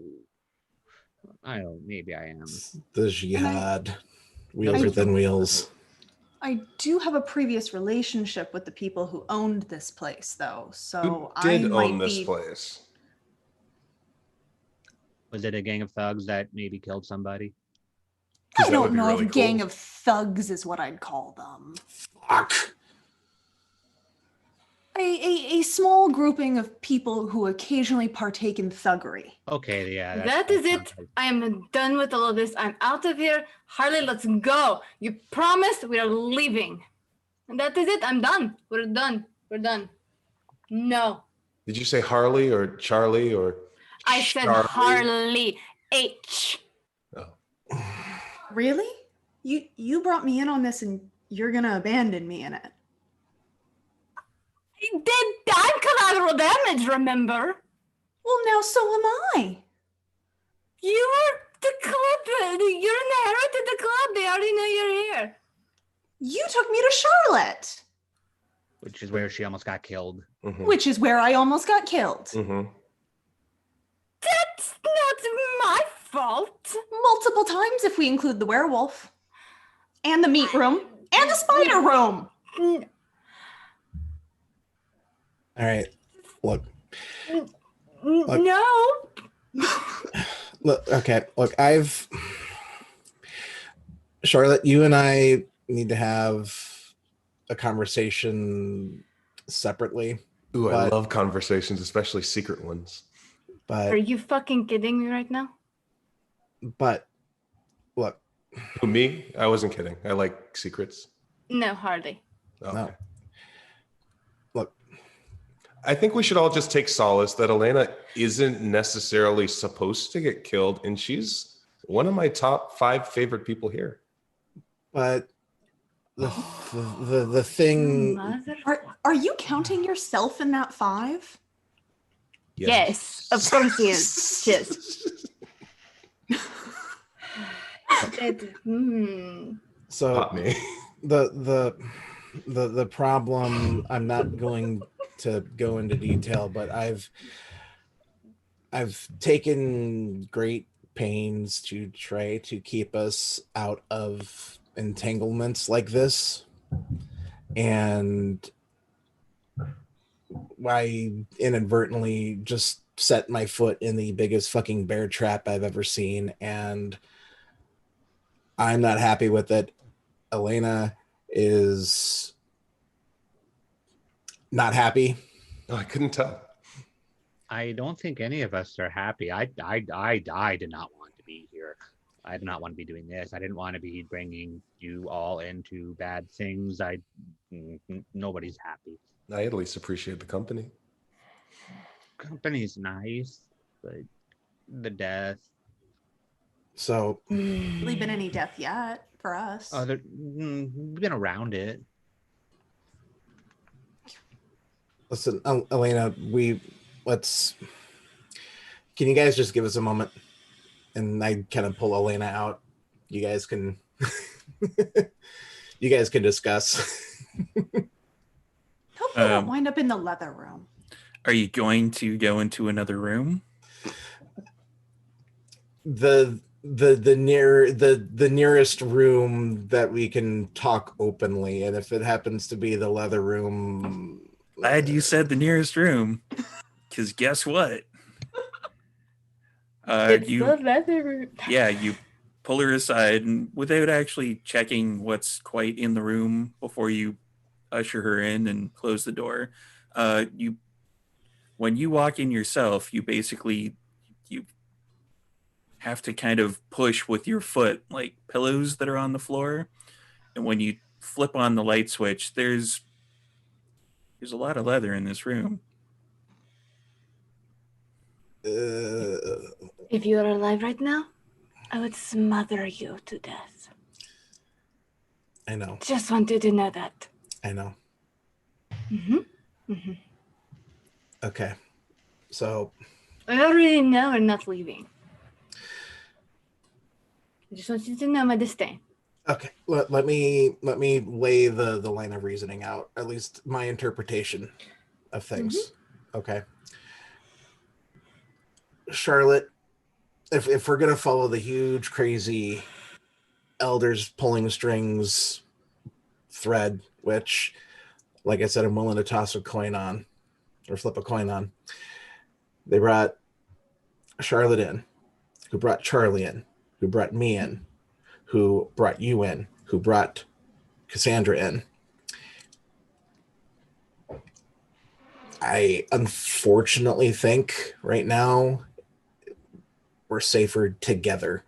Maybe I am. The jihad. Wheels I- within wheels. I do have a previous relationship with the people who owned this place, though. Who So did I might own this be. place? Was it a gang of thugs that maybe killed somebody? 'Cause I that would don't be know really if gang cool. of thugs is what I'd call them. Fuck. A small grouping of people who occasionally partake in thuggery. Okay, yeah. That is it. I am done with all of this. I'm out of here. Harley, let's go. You promised we are leaving. And that is it. I'm done. We're done. We're done. No. Did you say Harley or Charlie or? I said Charlie? Harley. H. Oh. Really? You brought me in on this and you're gonna abandon me in it. I did. I'm collateral damage, remember? Well, now so am I. You were the club. You're inherited the club. They already know you're here. You took me to Charlotte, Which is where she almost got killed. Mhm. which is where I almost got killed. Mhm. That's not my fault. Multiple times if we include the werewolf. And the meat room. And the spider room. N- All right. Look. Look. No. Look. Okay. Look, Charlotte, you and I need to have a conversation separately. Ooh, I But- love conversations, especially secret ones. Are But you fucking kidding me right now? look, Who, me? I wasn't kidding. I like secrets. No, hardly. Okay. No. Look. I think we should all just take solace that Elena isn't necessarily supposed to get killed, and she's one of my top 5 favorite people here. but the thing. Are you counting yourself in that 5? Yes, of course he is. Yes. So Not me. the problem, I'm not going to go into detail, but I've taken great pains to try to keep us out of entanglements like this, and I inadvertently just set my foot in the biggest fucking bear trap I've ever seen, and I'm not happy with it. Elena is not happy. Oh, I couldn't tell. I don't think any of us are happy. I did not want to be here. I did not want to be doing this. I didn't want to be bringing you all into bad things. Nobody's happy. I at least appreciate the company. Company's nice, but the death. So Really been any death yet for us. We've been around it. listen, Elena, can you guys just give us a moment? And I kind of pull Elena out. You guys can discuss. Hope we won't Um, wind up in the leather room. Are you going to go into another room? the nearest room that we can talk openly, and if it happens to be the leather room, Glad you said the nearest room, because guess what? It's You the leather room. yeah, you pull her aside, and without actually checking what's quite in the room before you usher her in and close the door, when you walk in yourself, you have to kind of push with your foot, like pillows that are on the floor. And when you flip on the light switch, there's There's a lot of leather in this room. If you were alive right now, I would smother you to death. I know. Just wanted to know that. I know. Mm-hmm. Okay. So I already know we're not leaving. I just want you to know my disdain. okay, let me lay the line of reasoning out, at least my interpretation of things. Okay. Charlotte, if we're gonna follow the huge crazy elders pulling strings thread, which, like I said, I'm willing to toss a coin on or flip a coin on. They brought Charlotte in, who brought Charlie in, who brought me in, who brought you in, who brought Cassandra in. I unfortunately think right now we're safer together.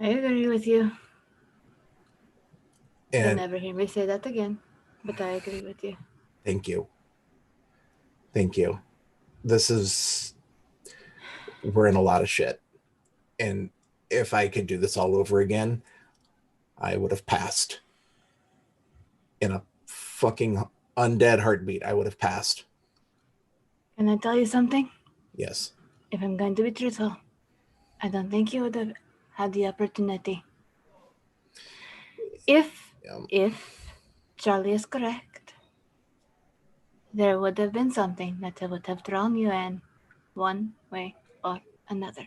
I agree with you. You'll And never hear me say that again, but I agree with you. thank you. Thank you. We're in a lot of shit. And if I could do this all over again, I would have passed. In a fucking undead heartbeat, I would have passed. Can I tell you something? Yes. If I'm going to be truthful, I don't think you would have had the opportunity. If Charlie is correct, there would have been something that would have thrown you in one way or another.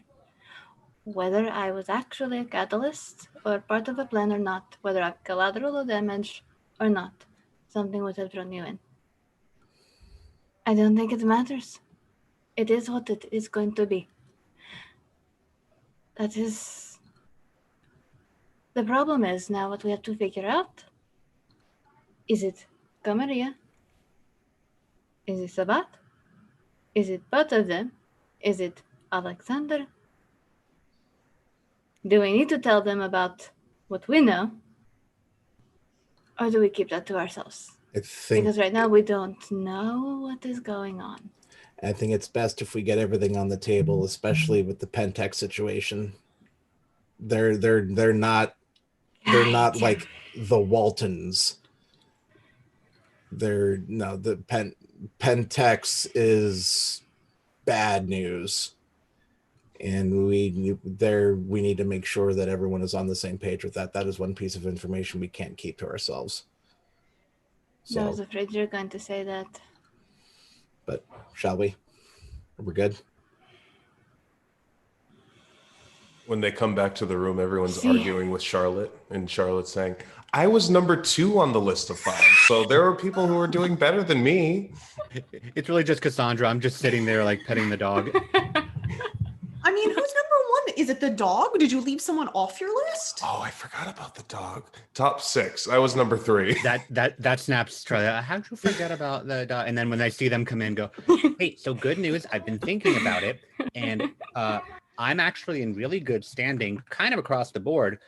Whether I was actually a catalyst or part of a plan or not, whether I've collateral damage or not, something would have thrown you in. I don't think it matters. It is what it is going to be. That is... The problem is now what we have to figure out. Is it Camaria? Is it Sabat? Is it both of them? Is it Alexander? Do we need to tell them about what we know? Or do we keep that to ourselves? Because right now we don't know what is going on. I think it's best if we get everything on the table, especially with the Pentex situation. They're not like the Waltons. The Pentex is bad news. And we need to make sure that everyone is on the same page with that. That is one piece of information we can't keep to ourselves. So, I was afraid you're going to say that. But shall we? We're good. When they come back to the room, everyone's arguing with Charlotte, and Charlotte's saying, I was number 2 on the list of 5. So there are people who are doing better than me. It's really just Cassandra. I'm just sitting there like petting the dog. I mean, who's number 1? Is it the dog? Did you leave someone off your list? Oh, I forgot about the dog. Top 6. I was number 3. That snaps Charlie. How'd you forget about the dog? And then when I see them come in, go, hey, so good news. I've been thinking about it, and I'm actually in really good standing, kind of across the board.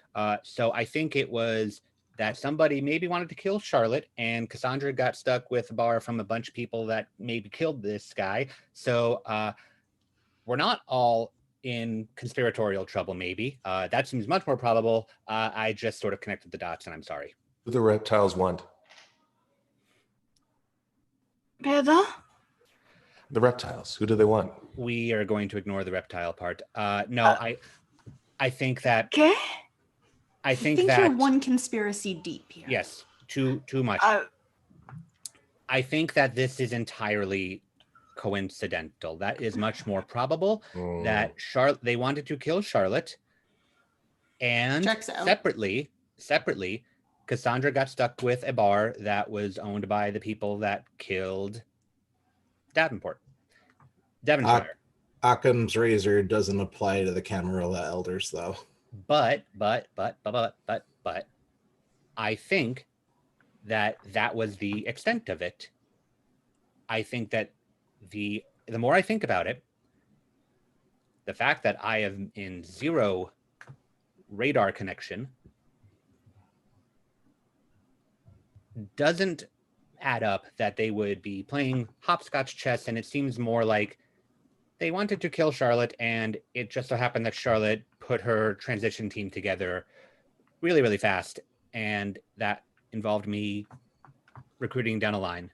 So I think it was that somebody maybe wanted to kill Charlotte, and Cassandra got stuck with a bar from a bunch of people that maybe killed this guy. So we're not all in conspiratorial trouble, maybe. That seems much more probable. I just sort of connected the dots, and I'm sorry. Who the reptiles want? Pedro? The reptiles. Who do they want? We are going to ignore the reptile part. No, I think that... Okay. I think you're that... one conspiracy deep here. Yes, too much. I think that this is entirely coincidental. That is much more probable that they wanted to kill Charlotte, and separately, Cassandra got stuck with a bar that was owned by the people that killed Devonshire. Occam's razor doesn't apply to the Camarilla elders, though. But I think that was the extent of it. I think that the more I think about it, the fact that I am in 0 radar connection doesn't add up that they would be playing hopscotch chess, and it seems more like they wanted to kill Charlotte, and it just so happened that Charlotte put her transition team together really, really fast, and that involved me recruiting down a line.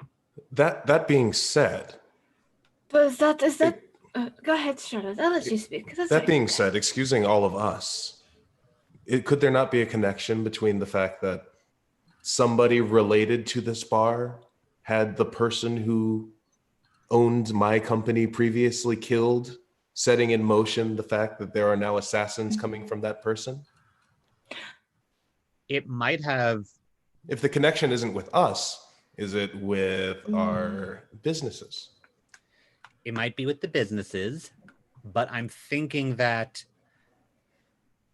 That being said, But is that go ahead, Charlotte. I'll let you speak. that being said, excusing all of us, could there not be a connection between the fact that somebody related to this bar had the person who owned my company previously killed, setting in motion the fact that there are now assassins coming from that person? It might have. If the connection isn't with us, is it with our businesses? It might be with the businesses, but I'm thinking that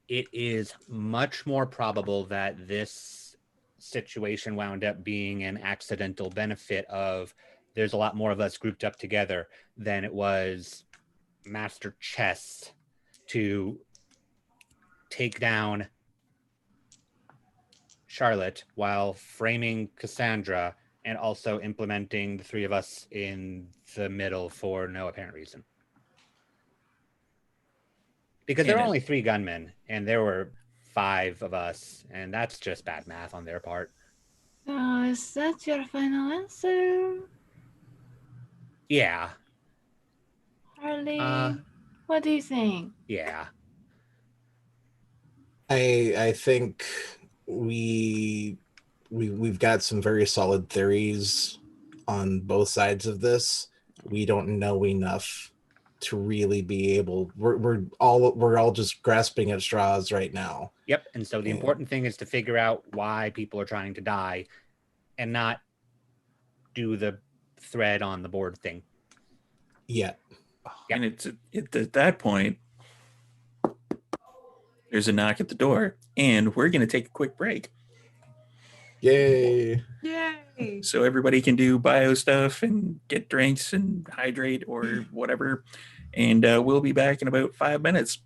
it is much more probable that this situation wound up being an accidental benefit of there's a lot more of us grouped up together than it was master chess to take down Charlotte while framing Cassandra and also implementing the three of us in the middle for no apparent reason. Because there were only 3 gunmen and there were 5 of us, and that's just bad math on their part. Oh, is that your final answer? Yeah. Harley, what do you think? Yeah. I think we've got some very solid theories on both sides of this. We don't know enough to really be able. We're all just grasping at straws right now. Yep. And so the important thing is to figure out why people are trying to die and not do the thread on the board thing. Yeah. And it's at that point, there's a knock at the door, and we're going to take a quick break. Yay. Yay. So everybody can do bio stuff and get drinks and hydrate or whatever. And we'll be back in about 5 minutes.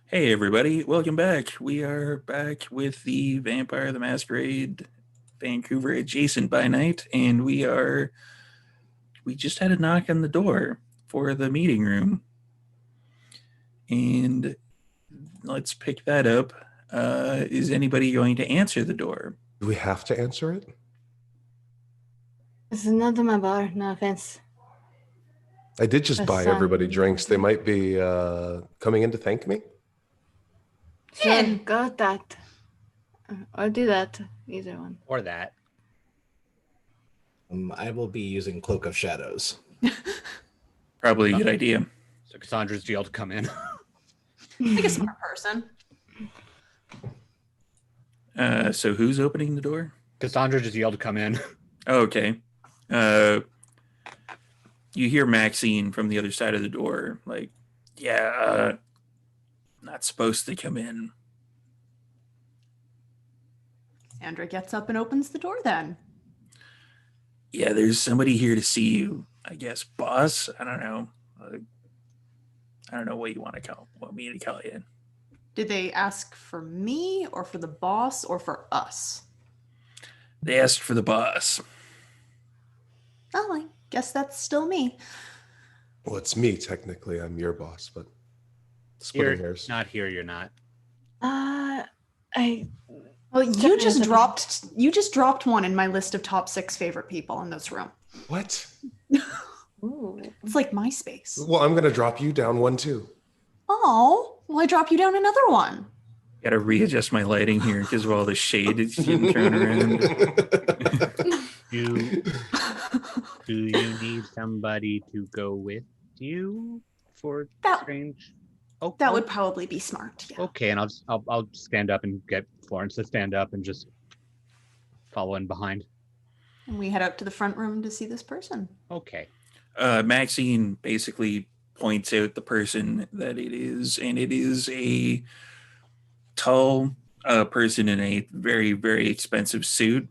Hey everybody, welcome back. We are back with the Vampire the Masquerade Vancouver adjacent by night, and we just had a knock on the door for the meeting room. And let's pick that up. Is anybody going to answer the door? Do we have to answer it? This is not my bar, no offense. I did just buy everybody drinks. They might be coming in to thank me. Sure, got that. Or do that, either one. Or that. I will be using Cloak of Shadows. Probably a good idea. So Cassandra's jailed to come in. Like a smart person. So who's opening the door? Cassandra just yelled to come in. Oh, okay. You hear Maxine from the other side of the door, like, yeah, not supposed to come in. Sandra gets up and opens the door then. Yeah, there's somebody here to see you, I guess. Boss? I don't know. I don't know what you want me to call you. Did they ask for me or for the boss or for us? They asked for the boss. Oh, I guess that's still me. Well, it's me technically. I'm your boss, but You're splitting hairs. not here, you're not. Well, you just dropped one in my list of top 6 favorite people in this room. What? Ooh. It's like MySpace. Well, I'm gonna drop you down one too. Oh, well, I drop you down another one. Gotta readjust my lighting here because of all the shade it's getting thrown around. Do you need somebody to go with you for That- strange? Oh, That would probably be smart. Yeah. Okay, and I'll stand up and get Florence to stand up and just follow in behind. And we head out to the front room to see this person. Okay. Maxine basically points out the person that it is, and it is a tall person in a very, very expensive suit.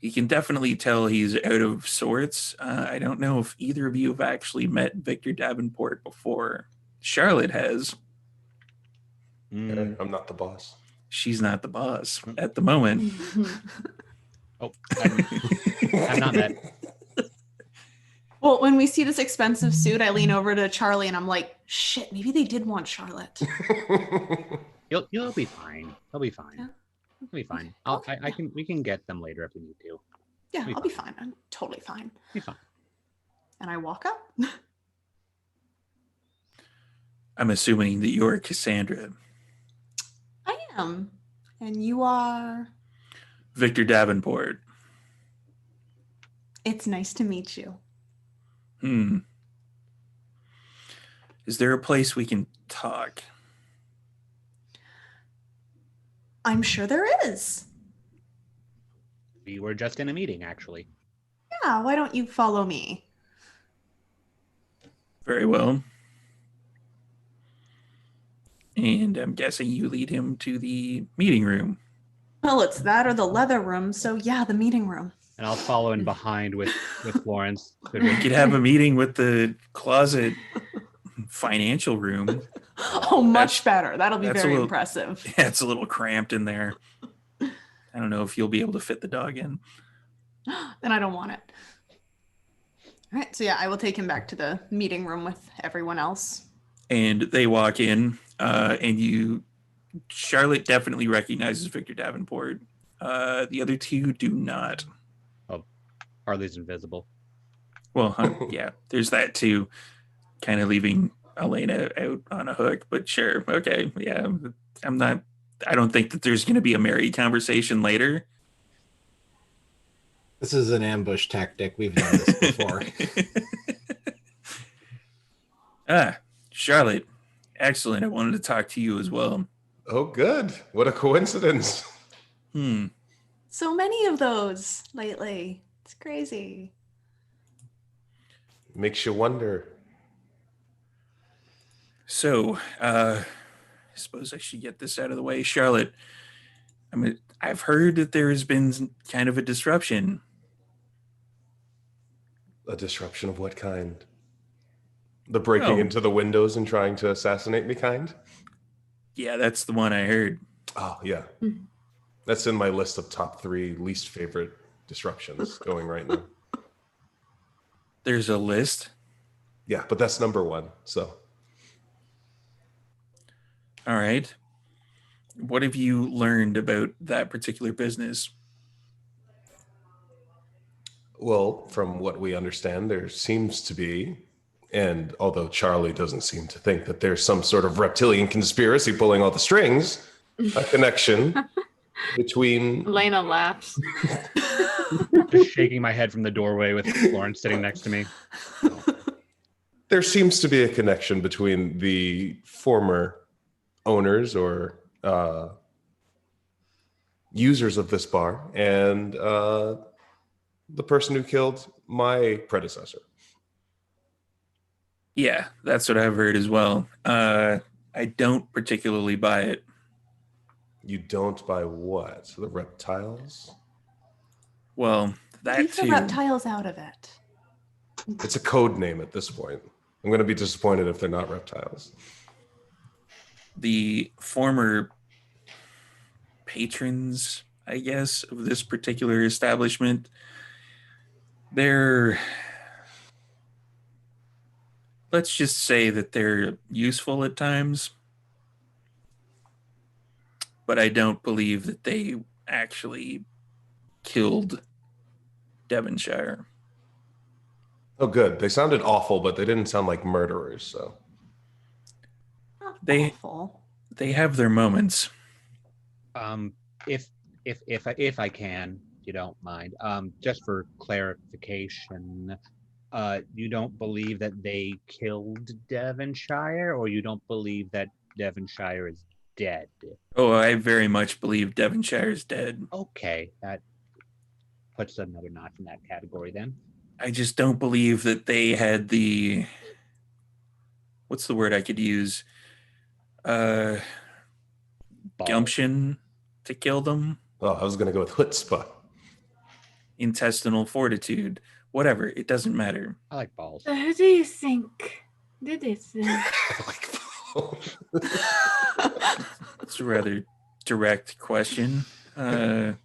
You can definitely tell he's out of sorts. I don't know if either of you have actually met Victor Davenport before. Charlotte has. I'm not the boss. She's not the boss at the moment. Oh, I'm not that. Well, when we see this expensive suit, I lean over to Charlie and I'm like, shit, maybe they did want Charlotte. You'll be fine. He'll be fine. Yeah. He'll be fine. Okay. We can get them later if we need to. Yeah, Be I'll be fine. I'm totally fine. Be fine. And I walk up. I'm assuming that you're Cassandra. I am. And you are? Victor Davenport. It's nice to meet you. Is there a place we can talk? I'm sure there is. We were just in a meeting, actually. Yeah, why don't you follow me? Very well. And I'm guessing you lead him to the meeting room. Well, it's that or the leather room, so yeah, the meeting room. And I'll follow in behind with Florence. We could have a meeting with the closet financial room. Oh, much better. That'll be that's a very little- impressive. Yeah, it's a little cramped in there. I don't know if you'll be able to fit the dog in. Then I don't want it. All right, so yeah, I will take him back to the meeting room with everyone else. And they walk in, and Charlotte definitely recognizes Victor Davenport. The other two do not. Harley's invisible. Well, yeah, there's that too. Kind of leaving Elena out on a hook, but sure. Okay. Yeah. I don't think that there's going to be a married conversation later. This is an ambush tactic. We've done this before. Charlotte. Excellent. I wanted to talk to you as well. Oh, good. What a coincidence. So many of those lately. It's crazy. Makes you wonder. So, I suppose I should get this out of the way. Charlotte, I've heard that there has been kind of a disruption. A disruption of what kind? The breaking Oh. into the windows and trying to assassinate me kind? Yeah, that's the one I heard. Oh, yeah. Mhm. That's in my list of top 3 least favorite disruptions going right now. There's a list. Yeah, but that's number 1. So, All right. What have you learned about that particular business? well, from what we understand, there seems to be, and although Charlie doesn't seem to think that there's some sort of reptilian conspiracy pulling all the strings, a connection between Elena laughs. Just shaking my head from the doorway with Florence sitting next to me. there seems to be a connection between the former owners or users of this bar and the person who killed my predecessor. Yeah, that's what I've heard as well. I don't particularly buy it. You don't buy what? The reptiles? Well, that Leave the too. reptiles out of it. It's a code name at this point. I'm going to be disappointed if they're not reptiles. The former patrons, I guess, of this particular establishment, let's just say that they're useful at times, but I don't believe that they actually killed Devonshire. Oh, good. They sounded awful, but they didn't sound like murderers. So Not They- awful. They have their moments. If I can, if you don't mind, just for clarification, you don't believe that they killed Devonshire, or you don't believe that Devonshire is dead? Oh, I very much believe Devonshire's dead. Okay, that puts another notch in that category then. I just don't believe that they had the, what's the word I could use? Balls. Gumption to kill them, oh, I was going to go with chutzpah. intestinal fortitude, whatever. It doesn't matter. I like balls. So who do you think did it? It's a rather direct question. Have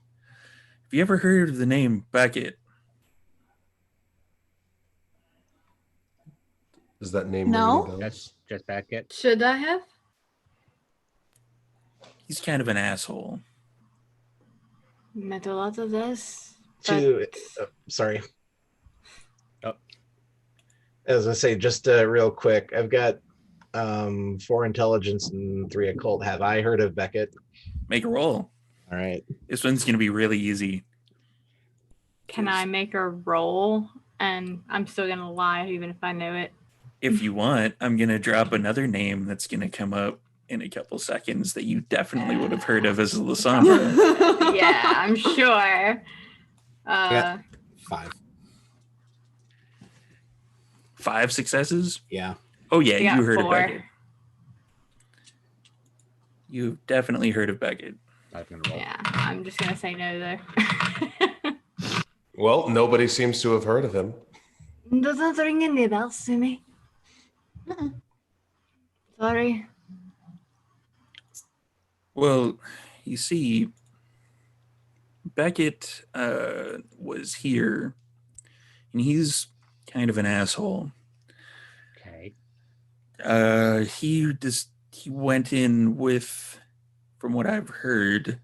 you ever heard of the name Beckett? Does that name No. ring any That's bells? just Beckett. Should I have? He's kind of an asshole. Met a lot of this. To sorry. Oh. As I say, just real quick, I've got 4 intelligence and 3 occult. Have I heard of Beckett? Make a roll. All right. This one's going to be really easy. Can I make a roll? And I'm still gonna lie even if I know it. If you want, I'm going to drop another name that's going to come up in a couple seconds that you definitely would have heard of as Lasombra. Yeah, I'm sure. Yeah. 5. 5 successes? Yeah. Oh, yeah, I got you heard of 4. Beckett. You've definitely heard of Beckett. I'm gonna roll. Yeah, I'm just gonna say no though. Well, nobody seems to have heard of him. Doesn't ring any bells to me. Mm-mm. Sorry. Well, you see, Beckett was here, and he's kind of an asshole. Okay. He went in with, from what I've heard,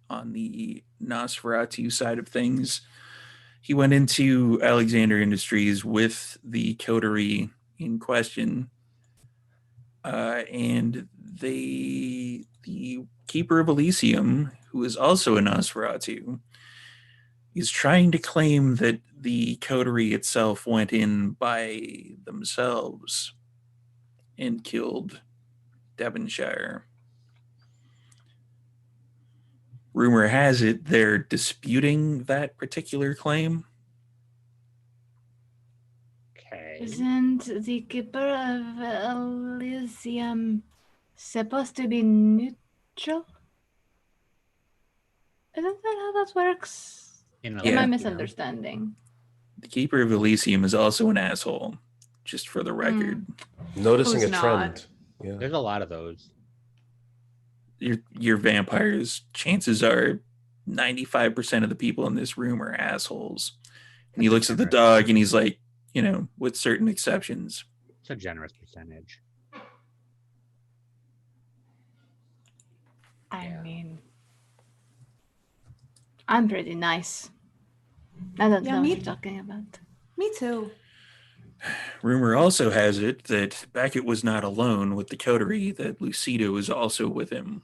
on the Nosferatu side of things, he went into Alexander Industries with the coterie in question, and the Keeper of Elysium, who is also a Nosferatu, is trying to claim that the coterie itself went in by themselves and killed Devonshire. Rumor has it they're disputing that particular claim. Okay. Isn't the Keeper of Elysium supposed to be neutral? Isn't that how that works? In Am Yeah. I misunderstanding? The Keeper of Elysium is also an asshole. just for the record. Noticing Who's a not? trend. Yeah. There's a lot of those. Your vampires, chances are 95% of the people in this room are assholes. And he That's a looks at the generous- dog and he's like, you know, with certain exceptions. It's a generous percentage. I Yeah. mean, I'm pretty nice. I don't Yeah, know what me- you're talking about. Me too. Rumor also has it that Beckett was not alone with the coterie, that Lucido was also with him.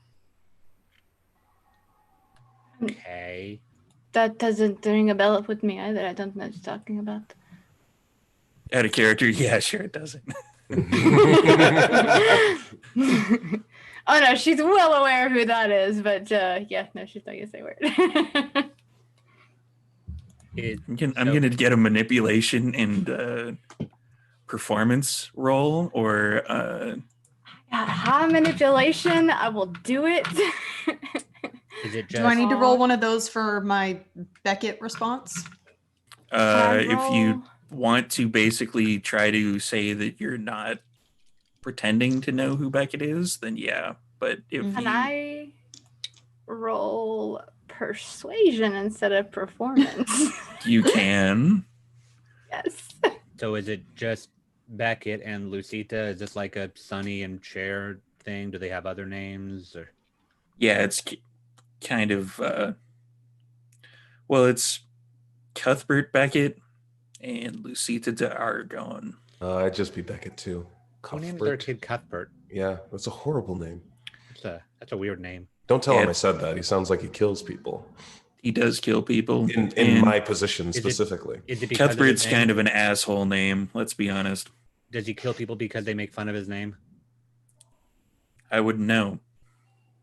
Okay. That doesn't ring a bell with me either. I don't know what you're talking about. Out of character, yeah, sure it doesn't. Oh no, she's well aware of who that is, but yeah, no, she's not gonna say a word. I'm gonna get a manipulation and performance roll, or High manipulation, I will do it. Is it Do I just need to roll one of those for my Beckett response? if you want to basically try to say that you're not pretending to know who Beckett is, then yeah. But if Mhm. Can you, I roll persuasion instead of performance? you can, Yes. so is it just Beckett and Lucita? Is this like a Sunny and Cher thing? Do they have other names or yeah, it's kind of well, it's Cuthbert Beckett and Lucita de Aragon. I'd just be Beckett too. who names their Cuthbert. kid Cuthbert? Yeah, that's a horrible name. That's a weird name. Don't tell him Yeah. I said that. He sounds like he kills people. He does kill people. In and my position it- specifically. Is it because Cuthbert's of his kind name? of an asshole name, let's be honest. Does he kill people because they make fun of his name? I wouldn't know.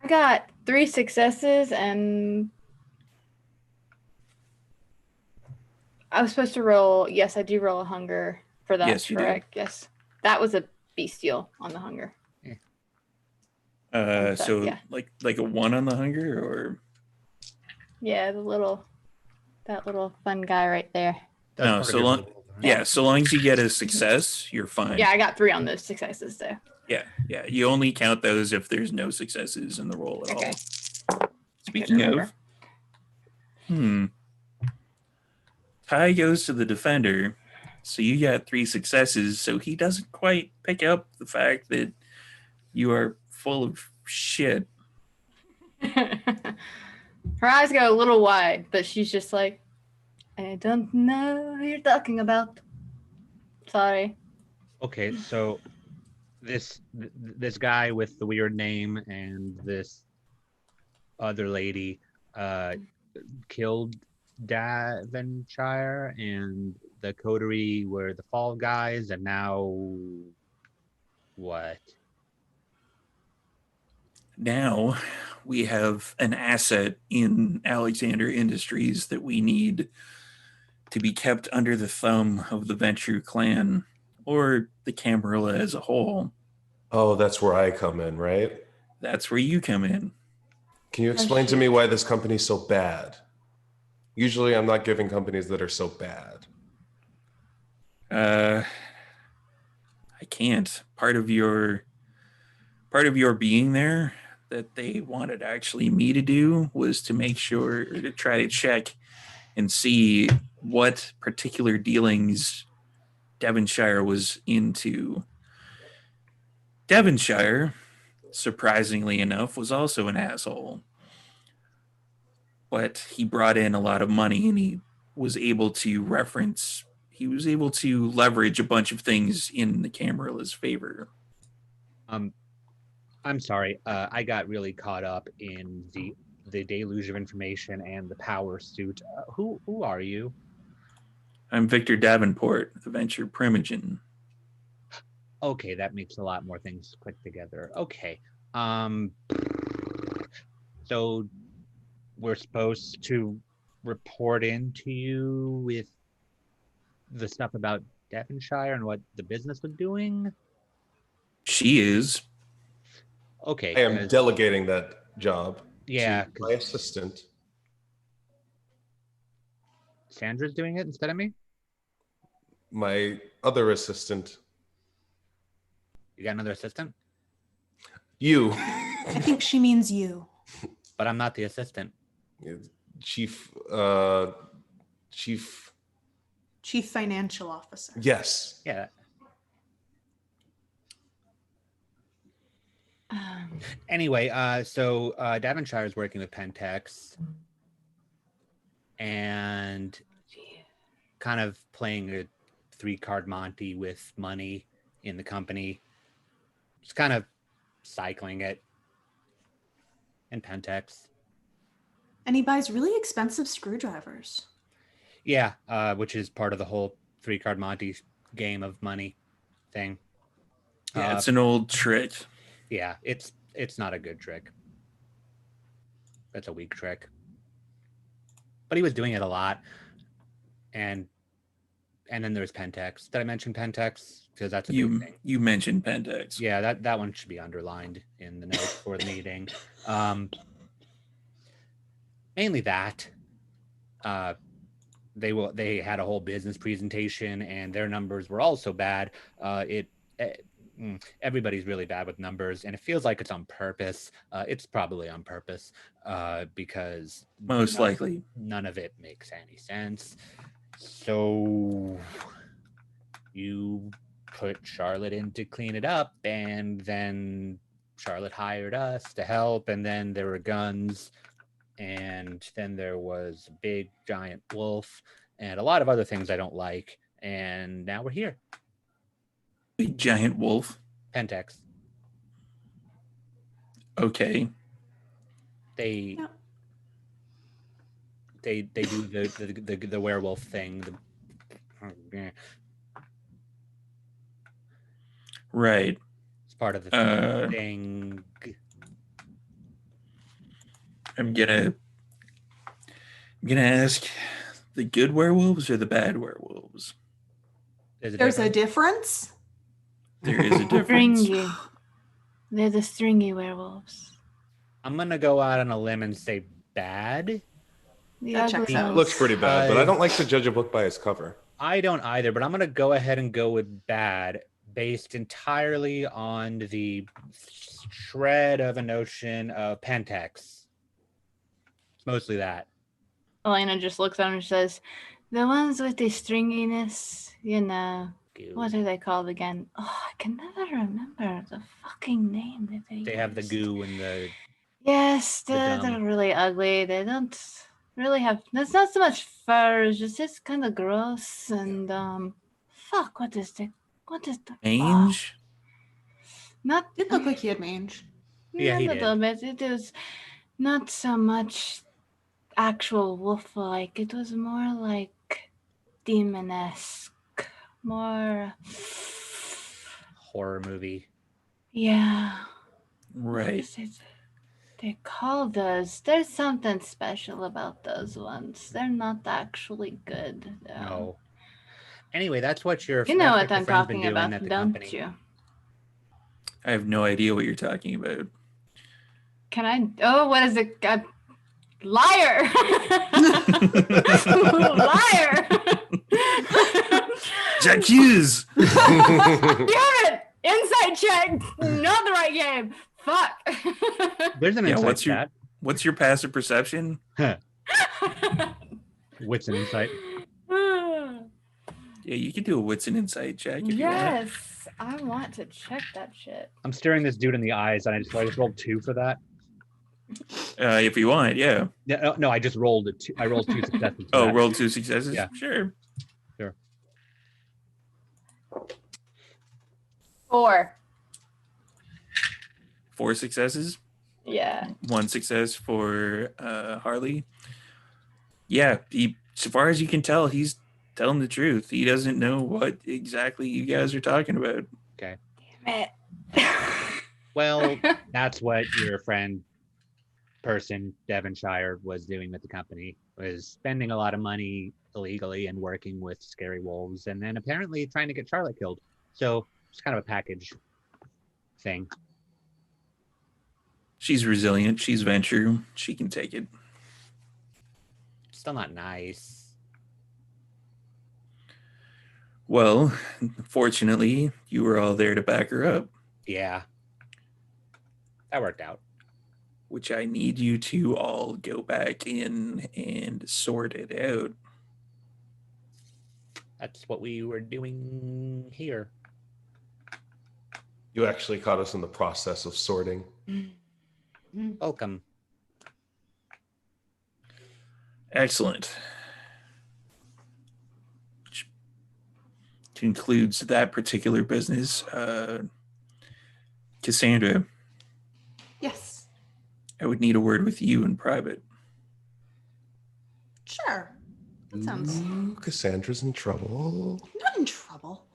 I got 3 successes and I was supposed to roll. Yes, I do roll a hunger for that. Yes, you do. correct? Yes. That was a bestial on the hunger. So yeah. like a 1 on the hunger, or Yeah, that little fun guy right there. That's No, part of so your long- role, right? yeah, so long as you get a success, you're fine. Yeah, I got 3 on those successes though. Yeah. You only count those if there's no successes in the roll at Okay. all. Speaking of, remember. Ty goes to the defender, so you got 3 successes, so he doesn't quite pick up the fact that you are full of shit. Her eyes go a little wide, but she's just like, I don't know who you're talking about. Sorry. Okay, so this guy with the weird name and this other lady killed Devonshire, and the coterie were the fall guys, and now what? Now we have an asset in Alexander Industries that we need to be kept under the thumb of the Venture clan, or the Camarilla as a whole. Oh, that's where I come in, right? That's where you come in. Can you explain to me why this company's so bad? Usually I'm not giving companies that are so bad. I can't. Part of your being there that they wanted actually me to do was to make sure, or to try to check and see what particular dealings Devonshire was into. Devonshire, surprisingly enough, was also an asshole. But he brought in a lot of money, and he was able to leverage a bunch of things in the Camarilla's favor. I'm sorry. I got really caught up in the deluge of information and the power suit. Who are you? I'm Victor Davenport, the Venture Primogen. Okay, that makes a lot more things click together. Okay. So we're supposed to report in to you with the stuff about Devonshire and what the business was doing? She is. Okay. I am delegating that job Yeah, to my assistant. Sandra's doing it instead of me? My other assistant You got another assistant? You, I think she means you. But I'm not the assistant. chief. Chief. Chief Financial Officer. Yes. Yeah. Anyway, so Davonshire is working with Pentex and kind of playing a 3-card Monty with money in the company. Just kind of cycling it. And Pentex. And he buys really expensive screwdrivers. Yeah, which is part of the whole 3-card Monty game of money thing. Yeah, it's an old trick. Yeah, it's not a good trick. That's a weak trick. But he was doing it a lot. And then there's Pentex. Did I mention Pentex? Because that's a big thing. You mentioned Pentex. Yeah, that one should be underlined in the notes for the meeting. Mainly that. They had a whole business presentation and their numbers were also bad. Everybody's really bad with numbers, and it feels like it's on purpose. It's probably on purpose because Most likely. none of it makes any sense. So you put Charlotte in to clean it up, and then Charlotte hired us to help, and then there were guns, and then there was a big giant wolf and a lot of other things I don't like, and now we're here. Big giant wolf. Pentex. Okay. They do the werewolf thing. Right. It's part of the thing. I'm gonna ask, the good werewolves or the bad werewolves? There's a difference? There is a difference. Stringy. They're the stringy werewolves. I'm gonna go out on a limb and say bad. The That checks ugly out. It looks pretty bad, but I don't like to judge a book by its cover. I don't either, but I'm gonna go ahead and go with bad, based entirely on the shred of a notion of Pentex. It's mostly that. Elena just looks at him and says, the ones with the stringiness, you know, what are they called again? Oh, I can never remember the fucking name that they They have the used. goo and the Yes, they're gum. really ugly. They don't really have, that's not so much fur, it's just kind of gross. And fuck, what is the Mange? not It looked like he had mange. Yeah, he a did. little bit. It was not so much actual wolf-like. It was more like demon-esque, more. horror movie. Yeah. What Right. is it? They call those. There's something special about those ones. They're not actually good, though. No. Anyway, that's what your You know that's what I'm your friend's been talking doing about, at the don't company. you? I have no idea what you're talking about. Can I? Oh, what is it? Liar! Liar! Jack Hughes! Damn it! Insight check! Not the right game. Fuck. There's an Yeah, insight what's your- stat. What's your passive perception? Wits and insight. Yeah, you could do a wits and insight check if Yes, I want to check that shit. I'm staring this dude in the eyes, and I just rolled 2 for that. you want. If you want, yeah. No, I just rolled it. I rolled 2 successes. for Oh, that. roll 2 successes? Yeah. Sure. 4. 4 successes. Yeah. 1 success for Harley. Yeah, so far as you can tell, he's telling the truth. He doesn't know what exactly you guys are talking about. Okay. Damn it. Well, that's what your friend person Devonshire was doing with the company, was spending a lot of money illegally and working with scary wolves, and then apparently trying to get Charlotte killed. So it's kind of a package thing. She's resilient. She's venture. She can take it. Still not nice. Well, fortunately, you were all there to back her up. Yeah. That worked out. which I need you to all go back in and sort it out. That's what we were doing here. You actually caught us in the process of sorting. Welcome. Excellent. Which concludes that particular business. Cassandra, Yes. I would need a word with you in private. Sure. That sounds Ooh, Cassandra's in trouble. not in trouble.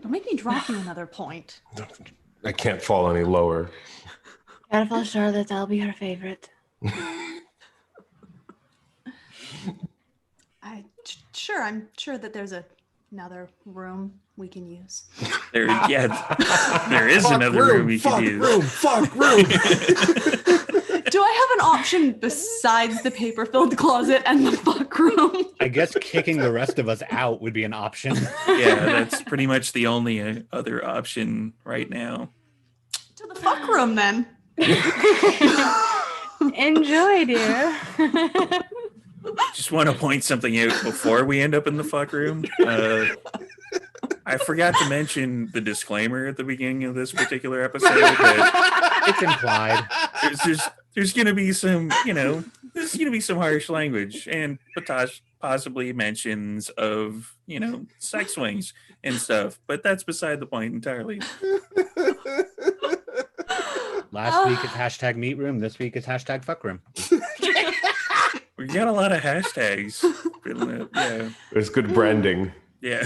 Don't make me drop you another point. I can't fall any lower. Beautiful Charlotte, I'll be her favorite. Sure, I'm sure that there's another room we can use. There is Fuck another room we fuck could use. room, fuck room. Do I have an option besides the paper-filled closet and the fuck room? I guess kicking the rest of us out would be an option. Yeah, that's pretty much the only other option right now. To the fuck room, then. Enjoy, dear. Just want to point something out before we end up in the fuck room. I forgot to mention the disclaimer at the beginning of this particular episode that It's implied. there's going to be some, there's going to be some harsh language and possibly mentions of, sex swings and stuff. But that's beside the point entirely. Last week it's hashtag meat room. This week it's hashtag fuck room. We got a lot of hashtags. Yeah. There's good branding. Yeah.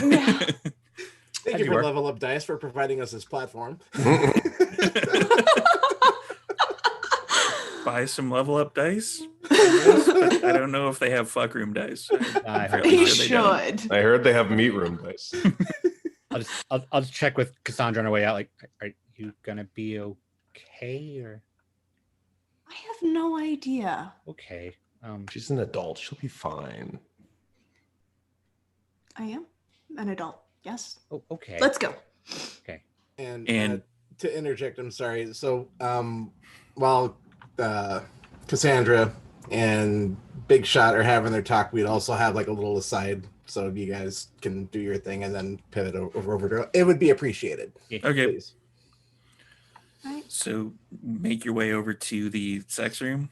Thank you for Level Up Dice for providing us this platform. Buy some level up dice. But I don't know if they have fuck room dice. I hope They not. should. I heard they have meat room dice. I'll just check with Cassandra on our way out. Like, are you gonna be okay or I have no idea. okay? She's an adult. She'll be fine. I am an adult. Yes. Oh, okay. Let's go. Okay. And to interject, I'm sorry. So while Cassandra and Big Shot are having their talk, we'd also have like a little aside so you guys can do your thing and then pivot over to it. Would be appreciated. Okay. Please. Right. So make your way over to the sex room.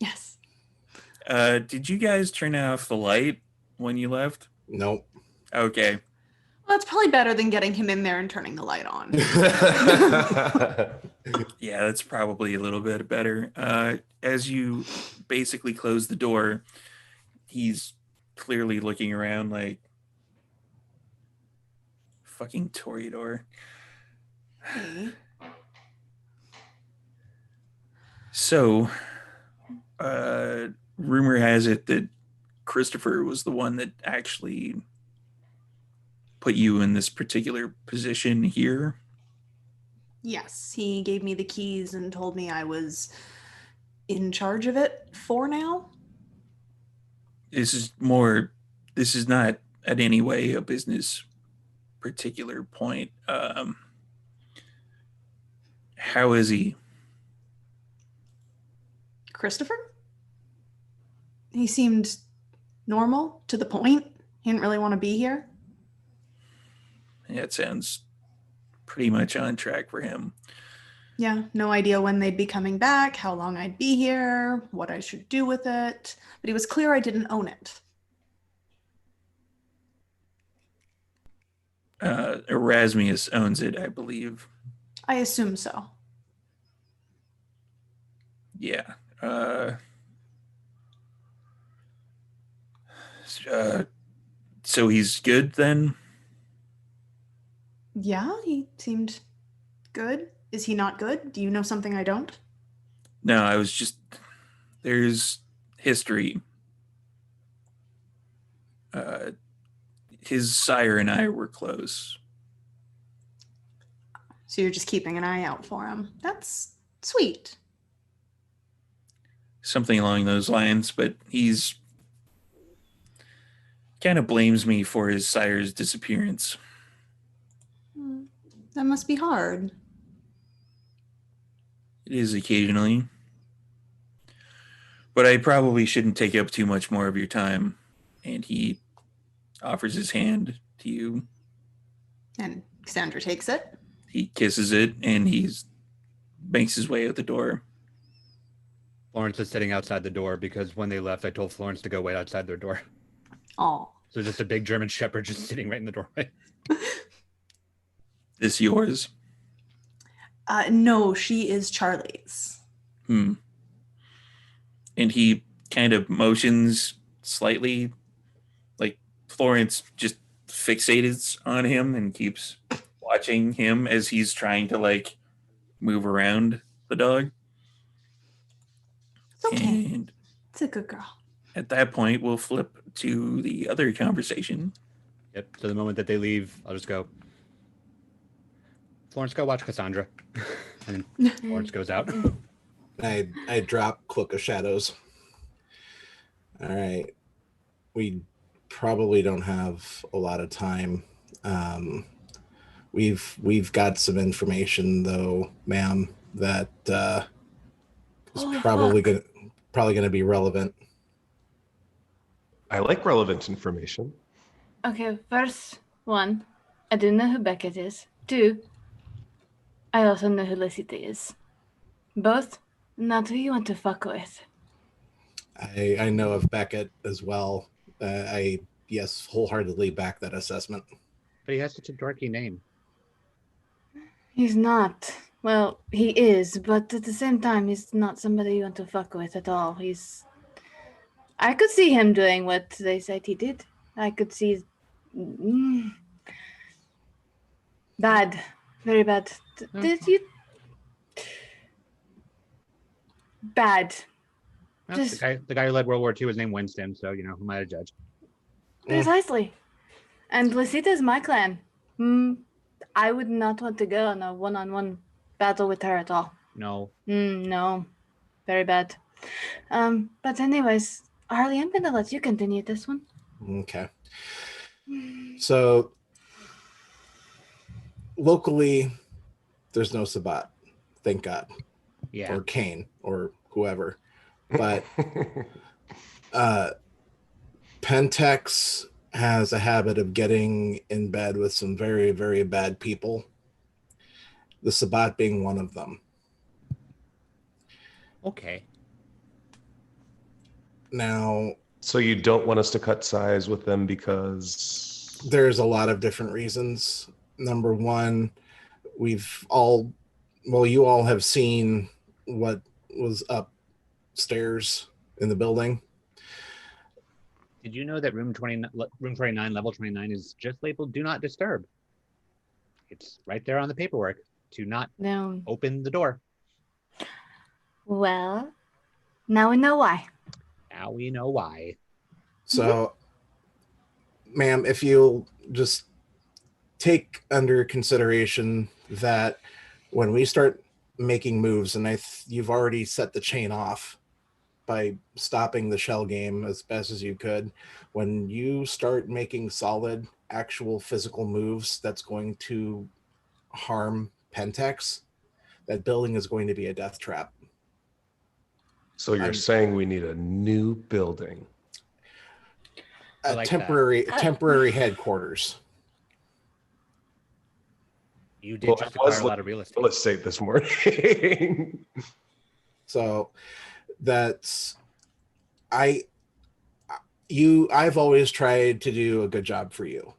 Yes. Did you guys turn off the light when you left? Nope. Okay. Well, that's probably better than getting him in there and turning the light on. Yeah, that's probably a little bit better. As you basically close the door, he's clearly looking around like fucking Toreador. Hey. So, rumor has it that Christopher was the one that actually put you in this particular position here. Yes, he gave me the keys and told me I was in charge of it for now. This is not at any way a business particular point. How is he? Christopher? He seemed normal, to the point. He didn't really want to be here. Yeah, it sounds pretty much on track for him. Yeah, no idea when they'd be coming back, how long I'd be here, what I should do with it. But he was clear I didn't own it. Erasmus owns it, I believe. I assume so. Yeah. So he's good then? Yeah, he seemed good. Is he not good? Do you know something I don't? No, I was just, there's history. His sire and I were close. So you're just keeping an eye out for him. That's sweet. Something along those lines, but he's kind of blames me for his sire's disappearance. That must be hard. It is occasionally. But I probably shouldn't take up too much more of your time. And he offers his hand to you. And Cassandra takes it. He kisses it and he's makes his way out the door. Florence is sitting outside the door because when they left, I told Florence to go wait outside their door. Oh. So just a big German Shepherd just sitting right in the doorway. This yours? No, she is Charlie's. And he kind of motions slightly, like Florence just fixates on him and keeps watching him as he's trying to like move around the dog. It's okay. And It's a good girl. at that point, we'll flip to the other conversation. Yep. So the moment that they leave, I'll just go, Florence, go watch Cassandra. And then Florence goes out. I drop Cloak of Shadows. All right. We probably don't have a lot of time. We've got some information though, ma'am, that is probably gonna be relevant. I like relevant information. Okay, first one, I do know who Beckett is. Two, I also know who Lisita is. Both, not who you want to fuck with. I know of Beckett as well. I wholeheartedly back that assessment. But he has such a dorky name. He's not. Well, he is, but at the same time, he's not somebody you want to fuck with at all. I could see him doing what they said he did. I could see... Bad. Very bad. Did you... Bad. Well, Just- the guy who led World War II was named Winston, so, you know, who am I to judge? Precisely. And Lisita's my clan. I would not want to go on a one-on-one battle with her at all. No. No. Very bad. But anyways, Harley, I'm gonna let you continue this one. Okay. So locally, there's no Sabat, thank God, Yeah. or Kane or whoever. But Pentex has a habit of getting in bed with some very, very bad people. The Sabat being one of them. Okay. Now, So you don't want us to cut ties with them because there's a lot of different reasons. Number one, you all have seen what was upstairs in the building. Did you know that room 29, level 29 is just labeled "Do Not Disturb"? It's right there on the paperwork to not No. open the door. Well, now we know why. Now we know why. So, ma'am, if you'll just take under consideration that when we start making moves, and you've already set the chain off by stopping the shell game as best as you could, when you start making solid, actual physical moves that's going to harm Pentex, that building is going to be a death trap. so you're saying we need a new building. I A like temporary headquarters. You did Well, just I was acquire a lot of real estate. Real estate this morning. So that's I've always tried to do a good job for you.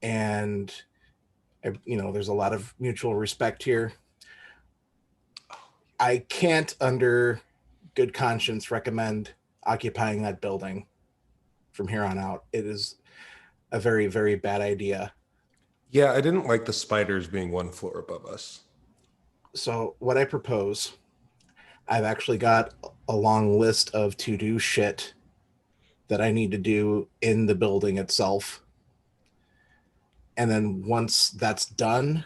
And there's a lot of mutual respect here. I can't under good conscience recommend occupying that building from here on out. It is a very, very bad idea. Yeah, I didn't like the spiders being one floor above us. So what I propose, I've actually got a long list of to-do shit that I need to do in the building itself. And then once that's done,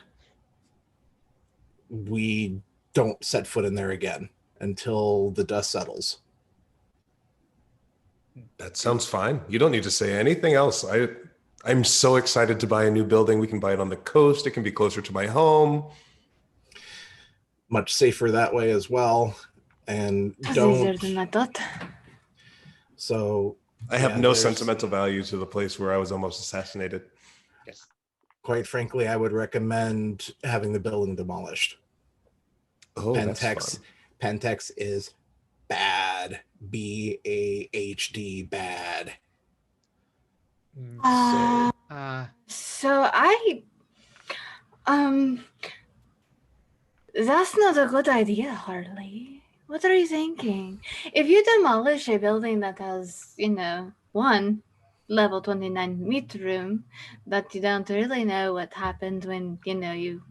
we don't set foot in there again until the dust settles. That sounds fine. You don't need to say anything else. I'm so excited to buy a new building. We can buy it on the coast. It can be closer to my home. Much safer that way as well. And That's easier than I don't. thought. So I have yeah, no there's- sentimental value to the place where I was almost assassinated. Yes. quite frankly, I would recommend having the building demolished. Oh, that's Pentex, fun. Pentex is bad. BAHD bad. Uh, Uh, So that's not a good idea, Harley. What are you thinking? If you demolish a building that has, one level 29 meat room, that you don't really know what happened when, you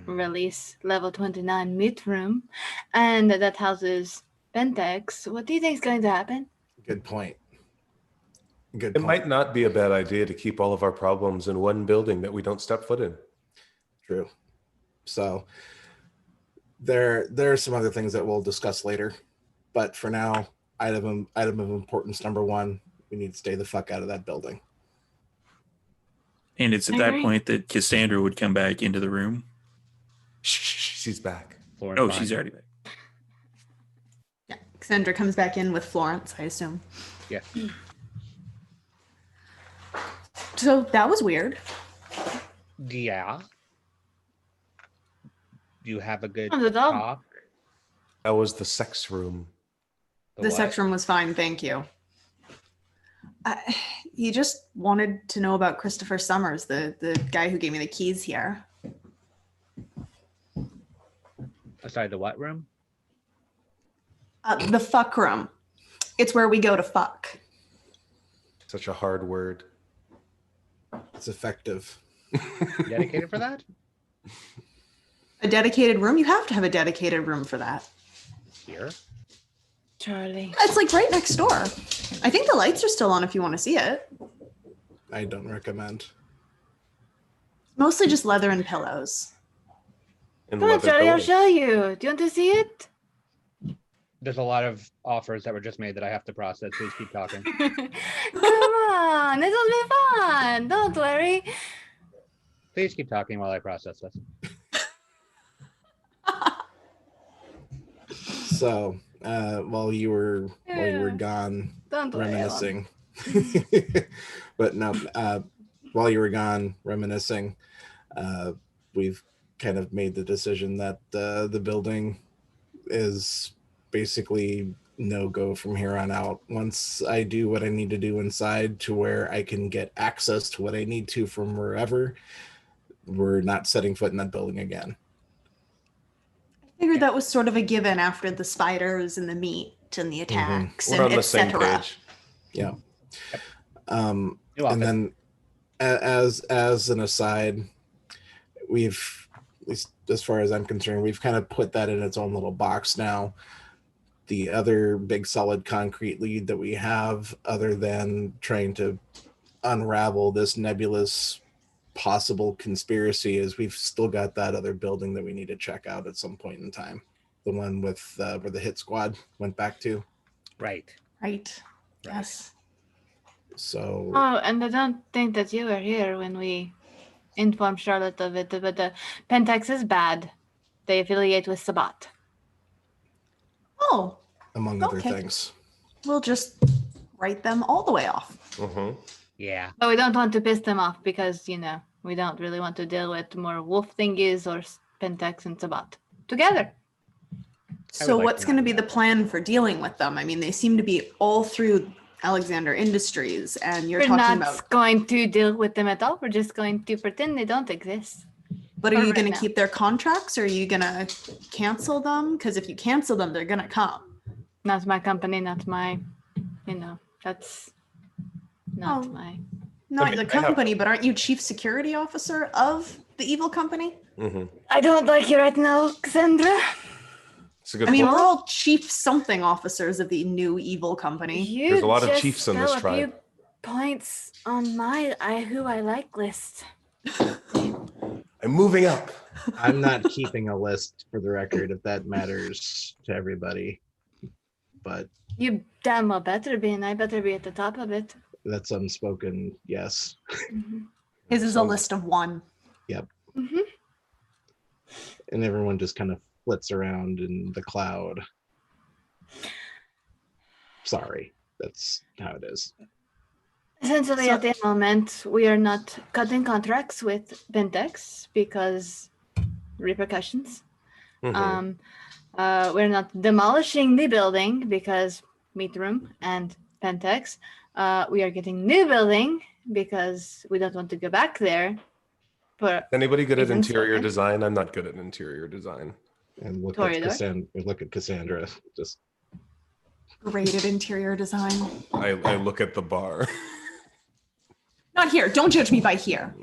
release level 29 meat room, and that houses Pentex, what do you think is going to happen? Good point. Good It point. might not be a bad idea to keep all of our problems in one building that we don't step foot in. True. So there are some other things that we'll discuss later, but for now, item of importance number one: we need to stay the fuck out of that building. And it's at I that agree. point that Cassandra would come back into the room. Shh, she's back. Florence Oh, fine. she's already back. Yeah, Cassandra comes back in with Florence, I assume. Yeah. So that was weird. Yeah. Do you have a good Not at all. talk? That was the sex room. The what? sex room was fine, thank you. He just wanted to know about Christopher Summers, the guy who gave me the keys here. Sorry, the what room? The fuck room. It's where we go to fuck. Such a hard word. It's effective. You dedicated for that? A dedicated room? You have to have a dedicated room for that. Here? Charlie. It's like right next door. I think the lights are still on if you want to see it. I don't recommend. Mostly just leather and pillows. And Come on, leather Charlie, I'll pillows. show you. Do you want to see it? There's a lot of offers that were just made that I have to process. Please keep talking. Come on, it'll be fun. Don't worry. Please keep talking while I process this. So while you were Yeah. gone Don't worry. I won't. reminiscing, but no, while you were gone reminiscing, we've kind of made the decision that the building is basically no go from here on out. Once I do what I need to do inside to where I can get access to what I need to from wherever, we're not setting foot in that building again. I figured that was sort of a given after the spiders and the meat and the attacks We're on and the same etc. page. Yeah. New And office. then as an aside, we've, at least as far as I'm concerned, we've kind of put that in its own little box now. The other big solid concrete lead that we have, other than trying to unravel this nebulous possible conspiracy, is we've still got that other building that we need to check out at some point in time. The one with where the hit squad went back to. Right. Right. Yes. So Oh, and I don't think that you were here when we informed Charlotte of it, but the Pentex is bad. They affiliate with Sabat. Oh, among other okay. things. we'll just write them all the way off. Mhm. Yeah. But we don't want to piss them off because, we don't really want to deal with more wolf thingies or Pentex and Sabat together. So like what's to going to know be the that. plan for dealing with them? I mean, they seem to be all through Alexander Industries, and you're We're talking not about. going to deal with them at all. We're just going to pretend they don't exist. But are for you right going to now. keep their contracts, or are you going to cancel them? Because if you cancel them, they're going to come. Not my company, not my, that's not Oh. my. Not mean, the I have- company, but aren't you chief security officer of the evil company? Mhm. I don't like you right now, Cassandra. It's a good I mean, point. we're all chief something officers of the new evil company. You There's a lot of just chiefs in this fell a few tribe. points on my who I like list. I'm moving up. I'm not keeping a list for the record if that matters to everybody. But You damn well better be, and I better be at the top of it. That's unspoken, yes. Mhm. His is a list of one. Mhm. And everyone just kind of flits around in the cloud. Sorry, that's how it is. Essentially, So- at the moment, we are not cutting contracts with Bentex because repercussions. Mhm. We're not demolishing the building because meat room and Pentex. We are getting new building because we don't want to go back there. But Anybody good at Reasons, interior okay. design? I'm not good at interior design. And look Toreador? at Cassandra. Just Great at interior design. I look at the bar. Not here. Don't judge me by here.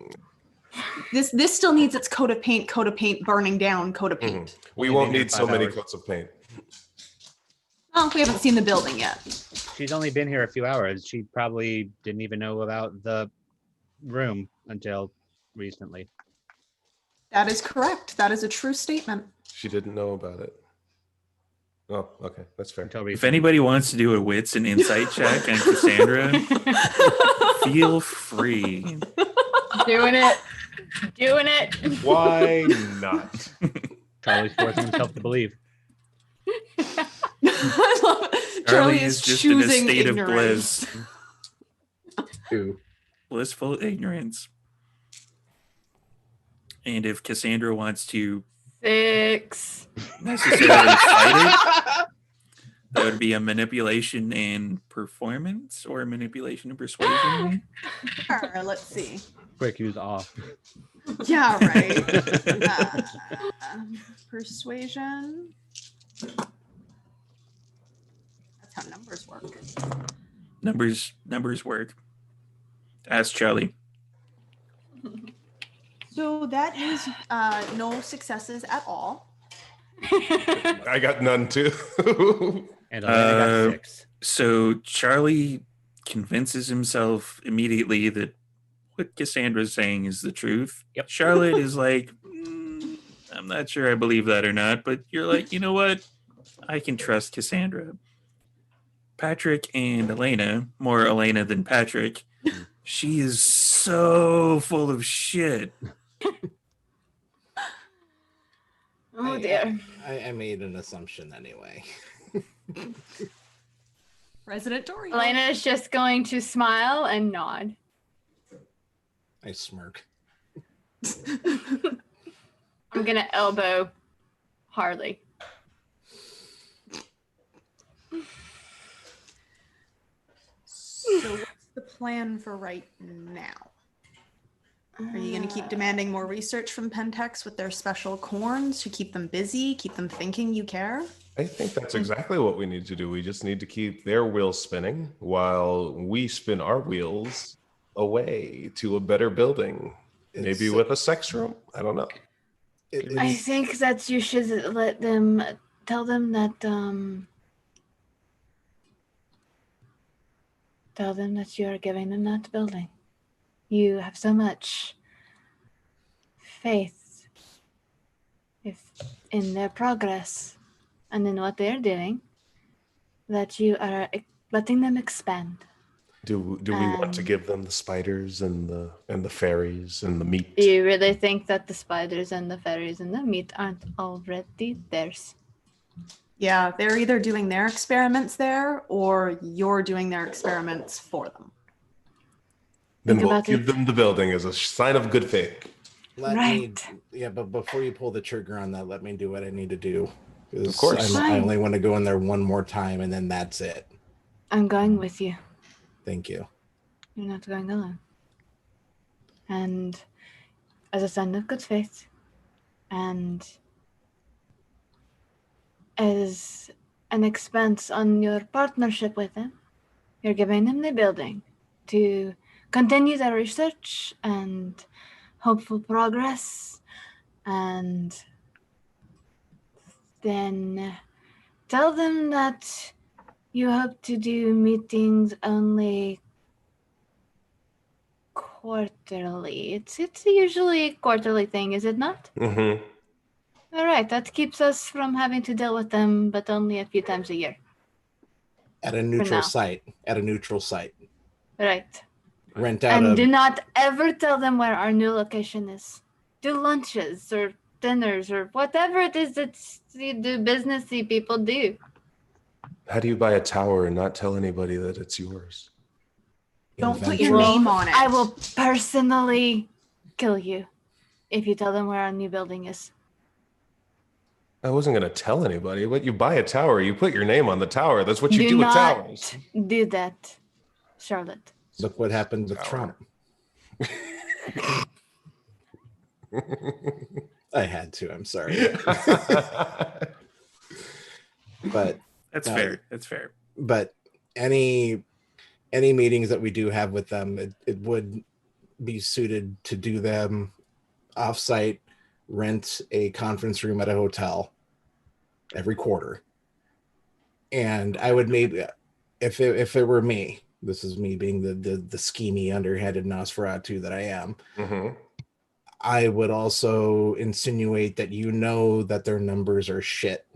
This still needs its coat of paint, burning down, coat of paint. We Only won't been here need so 5 many hours. coats of paint. Oh, we haven't seen the building yet. She's only been here a few hours. She probably didn't even know about the room until recently. That is correct. That is a true statement. She didn't know about it. Oh, okay, that's fair. Until If recently. anybody wants to do a wits and insight check on Cassandra, feel free. Doing it. Doing it. Why not? Charlie's forcing himself to believe. I love it. Charlie is just in a choosing state ignorance. of bliss, two. blissful ignorance. And if Cassandra wants to 6. necessarily fight it, that would be a manipulation and performance or a manipulation and persuasion. Sure, let's see. Quick, use off. Yeah, right. Persuasion. That's how numbers work. Numbers work. Ask Charlie. So that is no successes at all. I got none too. And Elena got 6. So Charlie convinces himself immediately that what Cassandra's saying is the truth. Yep. Charlotte is like, I'm not sure I believe that or not, but you're like, you know what? I can trust Cassandra. Patrick and Elena, more Elena than Patrick, she is so full of shit. Oh dear. I made an assumption anyway. President Dory. Elena is just going to smile and nod. I smirk. I'm gonna elbow Harley. So what's the plan for right now? Are you going to keep demanding more research from Pentex with their special corns to keep them busy, keep them thinking you care? I think that's exactly what we need to do. We just need to keep their wheels spinning while we spin our wheels away to a better building. Maybe It's- with a sex room. I don't know. I think that you should let them tell them that you are giving them that building. You have so much faith in their progress and in what they're doing that you are letting them expand. Do we want to give them the spiders and the fairies and the meat? Do you really think that the spiders and the fairies and the meat aren't already theirs? Yeah, they're either doing their experiments there or you're doing their experiments for them. Then Think we'll about give it. them the building as a sign of good faith. But before you pull the trigger on that, let me do what I need to do. 'Cause Of course. I Fine. only want to go in there one more time and then that's it. I'm going with you. Thank you. You're not going alone. And as a sign of good faith, and as an expense on your partnership with them, you're giving them the building to continue their research and hopeful progress, and then tell them that you hope to do meetings only quarterly. It's usually a quarterly thing, is it not? Mm-hmm. All right, that keeps us from having to deal with them, but only a few times a year. At a now. neutral site. At a neutral site. Right. Rent out And a do not ever tell them where our new location is. Do lunches or dinners or whatever it is that you do businessy people do. How do you buy a tower and not tell anybody that it's yours? Don't put venture. your name on it. I will personally kill you if you tell them where our new building is. I wasn't going to tell anybody, but you buy a tower, you put your name on the tower. That's what you do with not towers. do that, Charlotte. Look what happened with Tower. Trump. I had to. I'm sorry, but That's No. fair. That's fair. but any meetings that we do have with them, it would be suited to do them offsite. Rent a conference room at a hotel every quarter, and I would maybe, if it were me, this is me being the schemy, underhanded Nosferatu that I am. Mhm. I would also insinuate that that their numbers are shit.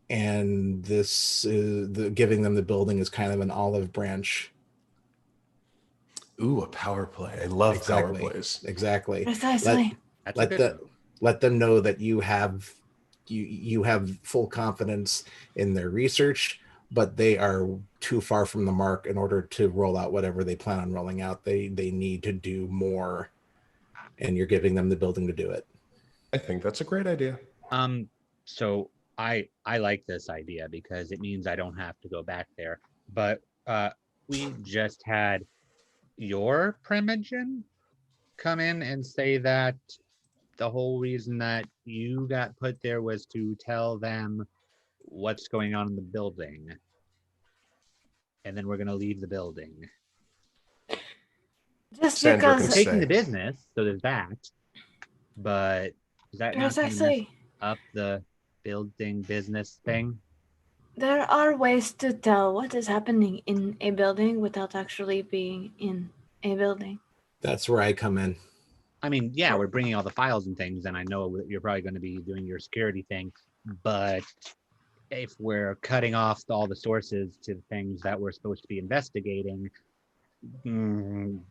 And this is giving them the building is kind of an olive branch. Ooh, a power play. I love Exactly. power plays. Exactly. Precisely. That's Let a the good move. let them know that you have full confidence in their research, but they are too far from the mark in order to roll out whatever they plan on rolling out. They need to do more, and you're giving them the building to do it. I think that's a great idea. So I like this idea because it means I don't have to go back there. But we just had your Primogen come in and say that the whole reason that you got put there was to tell them what's going on in the building. And then we're gonna leave the building. Just Sandra because can Taking the say. business, so there's that. But is that not gonna mess precisely up the building business thing? there are ways to tell what is happening in a building without actually being in a building. That's where I come in. I mean, yeah, we're bringing all the files and things, and I know that you're probably going to be doing your security thing, but if we're cutting off all the sources to the things that we're supposed to be investigating,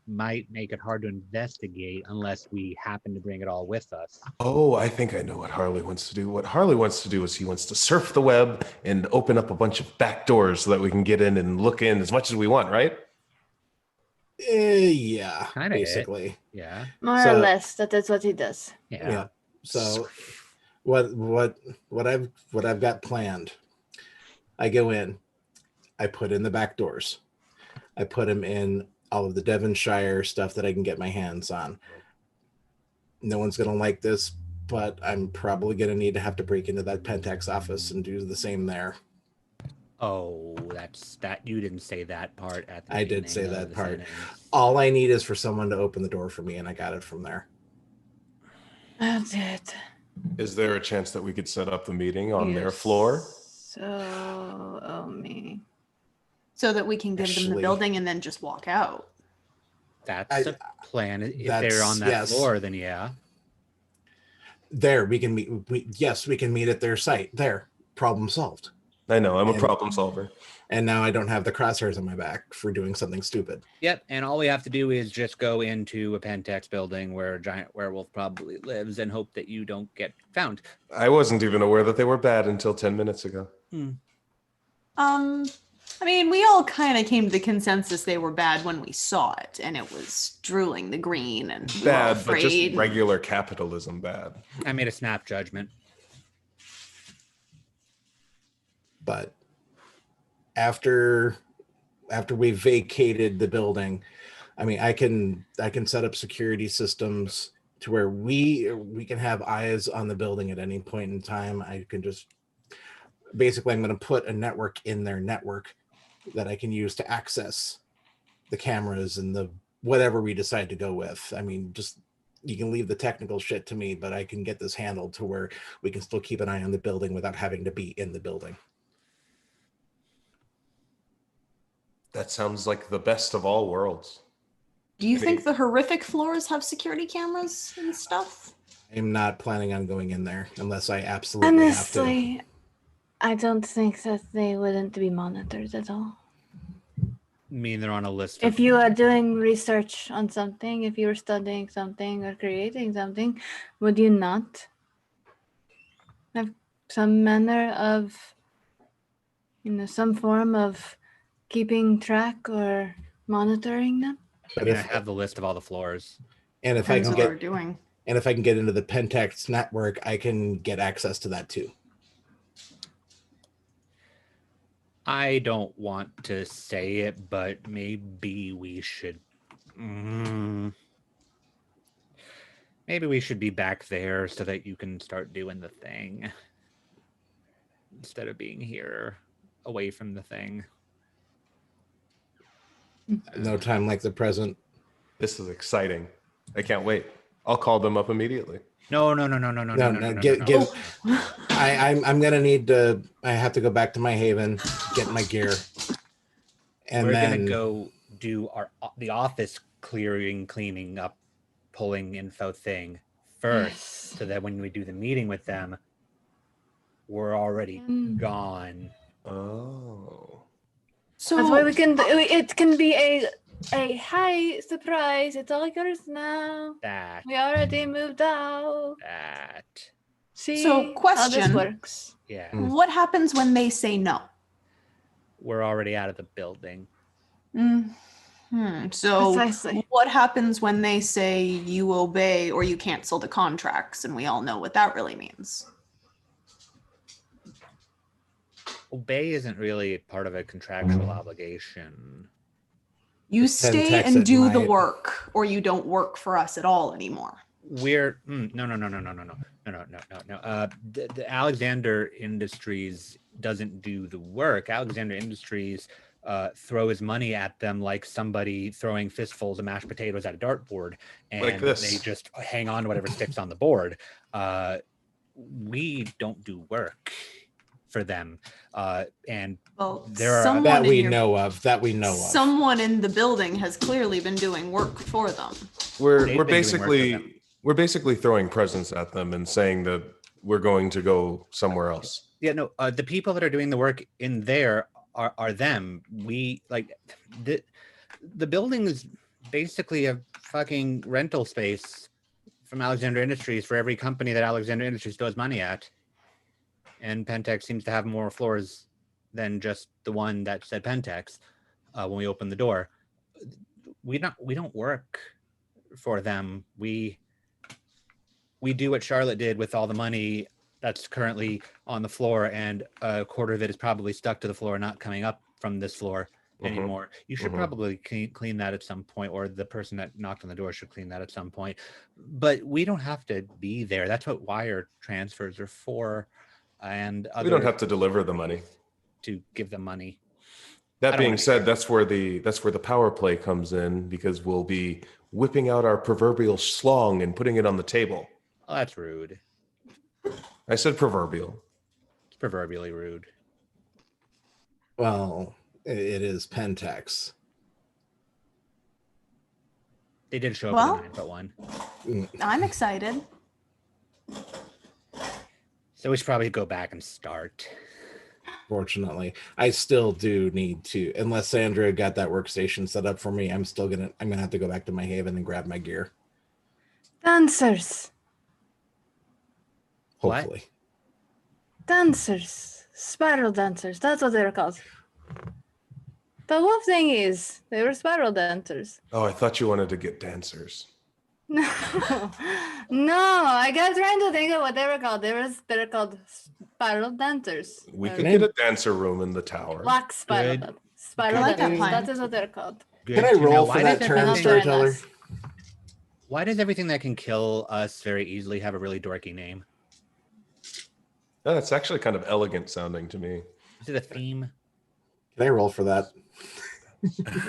might make it hard to investigate unless we happen to bring it all with us. Oh, I think I know what Harley wants to do. What Harley wants to do is he wants to surf the web and open up a bunch of back doors so that we can get in and look in as much as we want, right? Yeah, Kinda it. basically. Yeah. More or less, that is what he does. Yeah. So what I've got planned, I go in, I put in the back doors, I put them in all of the Devonshire stuff that I can get my hands on. No one's gonna like this, but I'm probably gonna need to have to break into that Pentax office and do the same there. Oh, that's that. You didn't say that part at the I did beginning say of that the part. sentence. All I need is for someone to open the door for me, and I got it from there. That's it. Is there a chance that we could set up the meeting on their floor? So, me. So that we can give them the Actually- building and then just walk out. That's a plan. If they're that's- on that yes. floor, then yeah. There, we can meet. Yes, we can meet at their site. There, problem solved. I know, I'm a And- problem solver. And now I don't have the crosshairs on my back for doing something stupid. Yep, and all we have to do is just go into a Pentax building where a giant werewolf probably lives and hope that you don't get found. I wasn't even aware that they were bad until 10 minutes ago. I mean, we all kind of came to the consensus they were bad when we saw it, and it was drooling the green, and we were all Bad, but just afraid. regular capitalism bad. I made a snap judgment. But after we vacated the building, I mean, I can set up security systems to where we can have eyes on the building at any point in time. I can just basically, I'm going to put a network in their network that I can use to access the cameras and the whatever we decide to go with. I mean, just you can leave the technical shit to me, but I can get this handled to where we can still keep an eye on the building without having to be in the building. That sounds like the best of all worlds. Do you Maybe- think the horrific floors have security cameras and stuff? I'm not planning on going in there unless I absolutely have to. Honestly, I don't think that they wouldn't be monitored at all. mean they're on a list. If you are doing research on something, if you were studying something or creating something, would you not have some manner of, some form of keeping track or monitoring them? I mean, I have the list of all the floors. And if I Depends can what get we're doing. and if I can get into the Pentax network, I can get access to that too. I don't want to say it, but maybe we should. Maybe we should be back there so that you can start doing the thing instead of being here away from the thing. No time like the present. This is exciting. I can't wait. I'll call them up immediately. No. I'm gonna need to. I have to go back to my haven, get my gear, and we're then gonna go do the office cleaning up, pulling info thing first, so that when we do the meeting with them, we're already gone. Oh. So That's why we can. It can be a hi surprise. It's all yours now. That. We already moved out. See So, how this question. works. Yeah. what happens when they say no? We're already out of the building. So Precisely. what happens when they say you obey or you cancel the contracts? And we all know what that really means. Obey isn't really part of a contractual obligation. You It's 10 stay texts and at do the night. work, or you don't work for us at all anymore. We're no. The Alexander Industries doesn't do the work. Alexander Industries throws money at them like somebody throwing fistfuls of mashed potatoes at a dartboard, and Like this. they just hang on to whatever sticks on the board. We don't do work for them, and Well, there are someone that in we your- know of. Someone in the building has clearly been doing work for them. We're They've been doing work for them. we're basically throwing presents at them and saying that we're going to go somewhere else. Yeah, no, the people that are doing the work in there are them. We like the building is basically a fucking rental space from Alexander Industries for every company that Alexander Industries throws money at. And Pentex seems to have more floors than just the one that said Pentex when we opened the door. We don't work for them. We do what Charlotte did with all the money that's currently on the floor, and a quarter of it is probably stuck to the floor, not coming up from this floor anymore. You should probably clean that at some point, or the person that knocked on the door should clean that at some point. But we don't have to be there. That's what wire transfers are for. And We don't have to deliver the money. To give them money. That being said, that's where the power play comes in, because we'll be whipping out our proverbial slong and putting it on the table. Oh, that's rude. I said proverbial. It's proverbially rude. Well, it is Pentax. They did show up Well- in the 9-1. I'm excited. So we should probably go back and start. Fortunately, I still do need to, unless Sandra got that workstation set up for me. I'm gonna have to go back to my haven and grab my gear. Dancers. What? Hopefully. Dancers. Spiral dancers. That's what they're called. The wolf thing is, they were spiral dancers. Oh, I thought you wanted to get dancers. No, I kept trying to think of what they were called. They're called spiral dancers. We Or could get a dancer room in the tower. black spiral Good. dancers. Spiral I like that dancers. plan. That is what they're called. Can I roll for that turn, Not very storyteller? nice. Why does everything that can kill us very easily have a really dorky name? No, that's actually kind of elegant sounding to me. Is it a theme? Can I roll for that?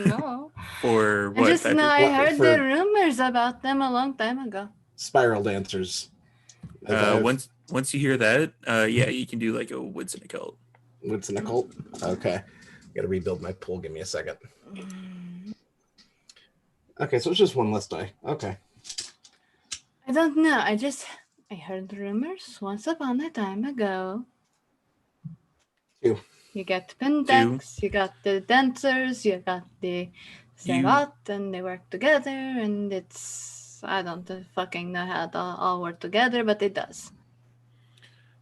No. Or I what? just Patrick? know I What, heard for- the rumors about them a long time ago. Spiral dancers. Okay. Once you hear that, yeah, you can do like a woods and a cult. What's an occult? Okay. Gotta rebuild my pool. Give me a second. Okay, so it's just one less die. Okay. I don't know. I heard rumors once upon a time ago. You got Pendex, you got the dancers, you got the Serat, and they work together, and it's... I don't fucking know how they all work together, but it does.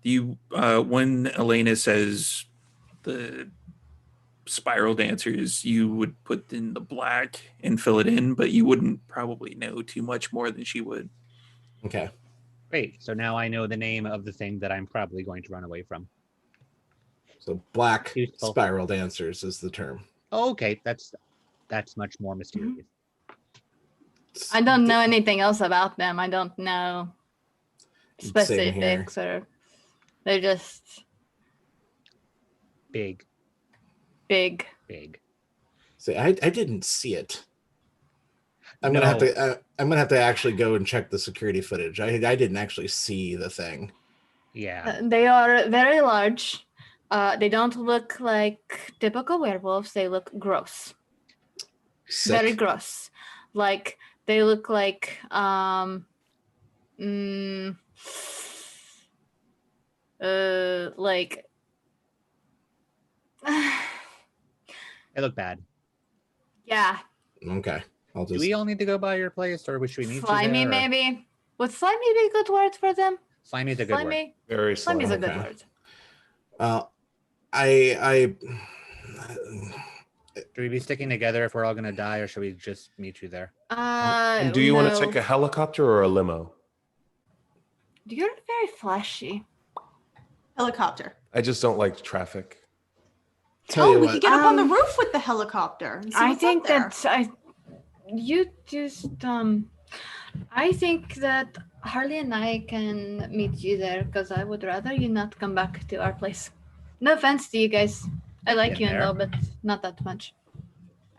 When Elena says the spiral dancers, you would put in the black and fill it in, but you wouldn't probably know too much more than she would. Okay. Great. So now I know the name of the thing that I'm probably going to run away from. So black Useful. spiral dancers is the term. Oh, okay, that's much more mysterious. I don't know anything else about them. I don't know specifics, or they're just Big. See, I didn't see it. I'm gonna have to actually go and check the security footage. I didn't actually see the thing. Yeah. They are very large. They don't look like typical werewolves. They look gross. Sick. Very gross. Like they look like like They look bad. yeah. Okay. I'll just. Do we all need to go by your place, or should we meet Slimy, you there? maybe. Would slimy be a good word for them? Slimy is a good word. Very Slimy is a good Okay. word. I Should we be sticking together if we're all gonna die, or should we just meet you there? And do you want to take a helicopter or a limo? You're very flashy. Helicopter. I just don't like traffic. tell you We what. could get up on the roof with the helicopter. And see I what's think up there. that you just I think that Harley and I can meet you there, because I would rather you not come back to our place. No offense to you guys. I like Been you and there. all, but not that much.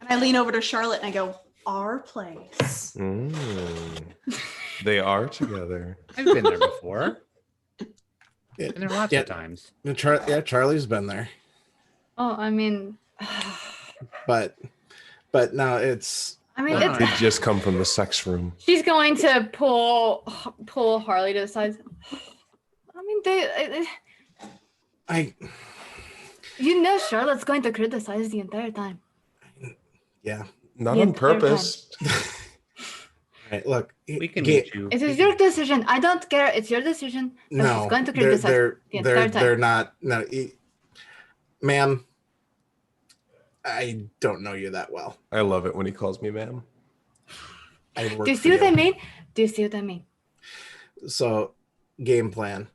And I lean over to Charlotte and I go, our place. They are together. I've been there before. Yeah, Been there lots Yeah. of times. Charlie's been there, Oh, I mean, but no, it's I mean, Wow. They just come from the sex room. she's going to pull Harley to the side. I mean, I you know, Charlotte's going to criticize the entire time. yeah. Not The on entire time. purpose. Right, look, We can meet you. It is your decision. I don't care. It's your decision. But No, she's going to criticize the entire time. they're not. No, ma'am. I don't know you that well. I love it when he calls me ma'am. I work Do you for see what I mean? Do you see what I mean? So, game plan.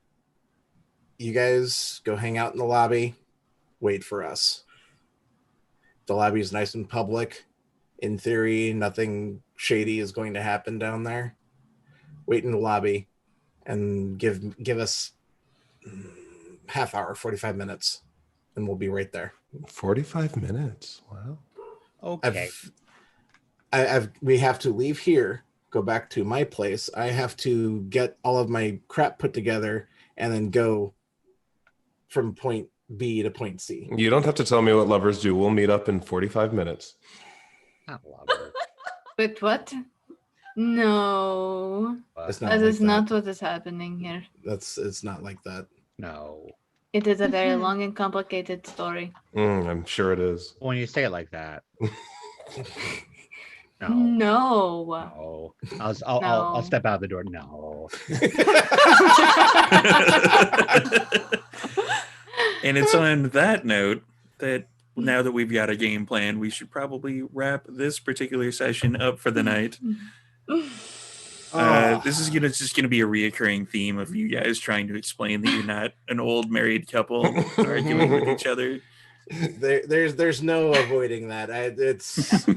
You guys go hang out in the lobby. Wait for us. The lobby is nice and public. In theory, nothing shady is going to happen down there. Wait in the lobby and give us half hour, 45 minutes, and we'll be right there. 45 minutes. Wow. Okay. We have to leave here, go back to my place. I have to get all of my crap put together and then go from point B to point C. You don't have to tell me what lovers do. We'll meet up in 45 minutes. Not lover. Wait, what? No. It's That not is like not that. what is happening here. It's not like that. No. It is a very long and complicated story. I'm sure it is. When you say it like that. No. No. No. I'll No. step out the door. No. And it's on that note that now that we've got a game plan, we should probably wrap this particular session up for the night. This is just gonna be a reoccurring theme of you guys trying to explain that you're not an old married couple arguing with each other. There's no avoiding that. It's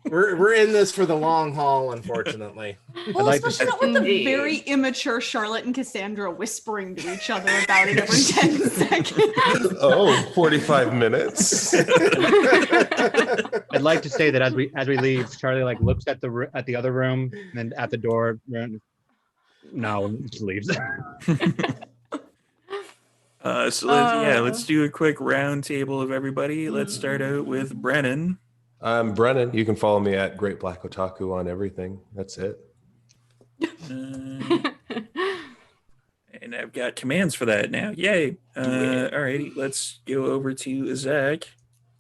we're in this for the long haul, unfortunately. Well, like to- especially not with the Indeed. very immature Charlotte and Cassandra whispering to each other about it every 10 seconds. Oh, 45 minutes. I'd like to say that as we leave, Charlie like looks at the other room and then at the door. No, just leaves. Let's do a quick round table of everybody. Let's start out with Brennan. I'm Brennan. You can follow me at Great Black Otaku on everything. That's it. And I've got commands for that now. Yay. Alrighty, let's go over to Zach.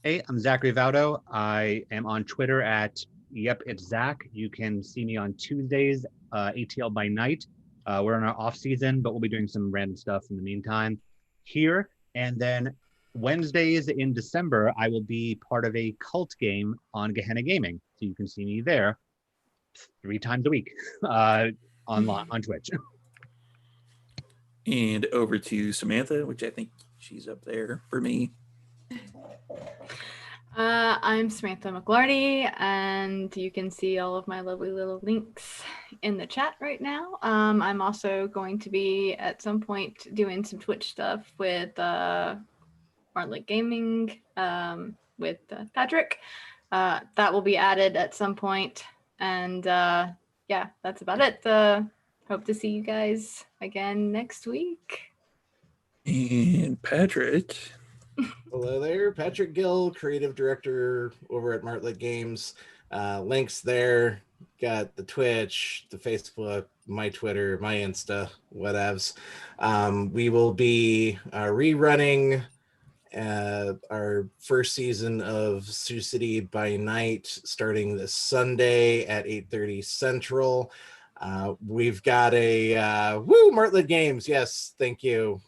Hey, I'm Zachary Vaudo. I am on Twitter at Yep, it's Zach. You can see me on Tuesdays, ATL by night. We're in our off season, but we'll be doing some random stuff in the meantime here. And then Wednesdays in December, I will be part of a cult game on Gehenna Gaming. So you can see me there 3 times a week on Twitch. And over to Samantha, which I think she's up there for me. I'm Samantha McLarty, and you can see all of my lovely little links in the chat right now. I'm also going to be at some point doing some Twitch stuff with Martlet Gaming with Patrick. That will be added at some point, and yeah, that's about it. Hope to see you guys again next week. And Patrick. Hello there, Patrick Gill, creative director over at Martlet Games. Links there. Got the Twitch, the Facebook, my Twitter, my Insta, whatevs. We will be rerunning our first season of Sioux City by Night starting this Sunday at 8:30 Central. We've got a Martlet Games. Yes, thank you.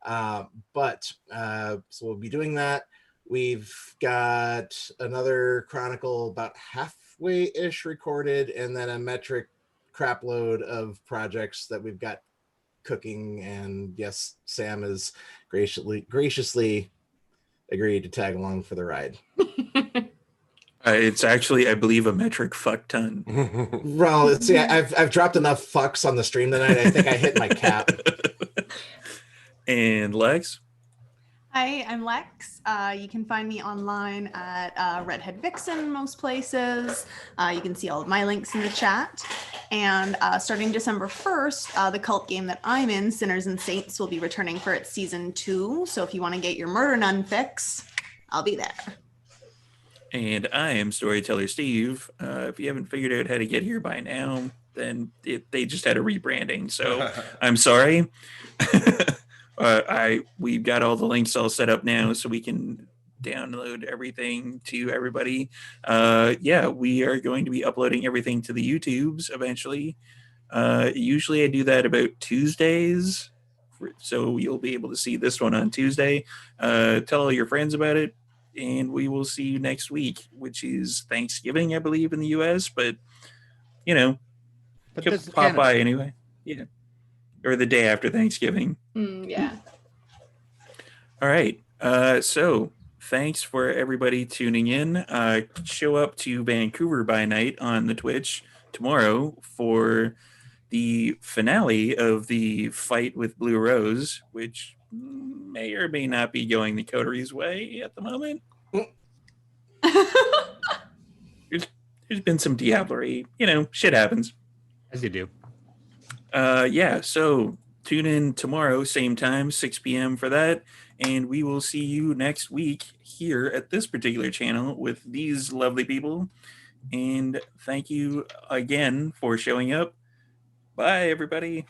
So we'll be doing that. We've got another chronicle about halfway-ish recorded, and then a metric crap load of projects that we've got cooking. And yes, Sam has graciously agreed to tag along for the ride. It's actually, I believe, a metric fuck ton. Well, see, I've dropped enough fucks on the stream tonight. I think I hit my cap. And Lex? Hi, I'm Lex. You can find me online at Redhead Vixen most places. You can see all of my links in the chat. And starting December 1st, the cult game that I'm in, Sinners and Saints, will be returning for its season 2. So if you want to get your Murder Nun fix, I'll be there. And I am Storyteller Steve. If you haven't figured out how to get here by now, then they just had a rebranding. So I'm sorry. We've got all the links all set up now, so we can download everything to everybody. Yeah, we are going to be uploading everything to the YouTubes eventually. Usually I do that about Tuesdays, so you'll be able to see this one on Tuesday. Tell all your friends about it, and we will see you next week, which is Thanksgiving, I believe, in the US, but you know, But you'll this is pop Canada. by anyway. Yeah. Or the day after Thanksgiving. Yeah. All right. So thanks for everybody tuning in. Show up to Vancouver by night on the Twitch tomorrow for the finale of the fight with Blue Rose, which may or may not be going the coterie's way at the moment. There's been some diablerie. You know, shit happens. As you do. Yeah, so tune in tomorrow, same time, 6 p.m. for that. And we will see you next week here at this particular channel with these lovely people. And thank you again for showing up. Bye, everybody.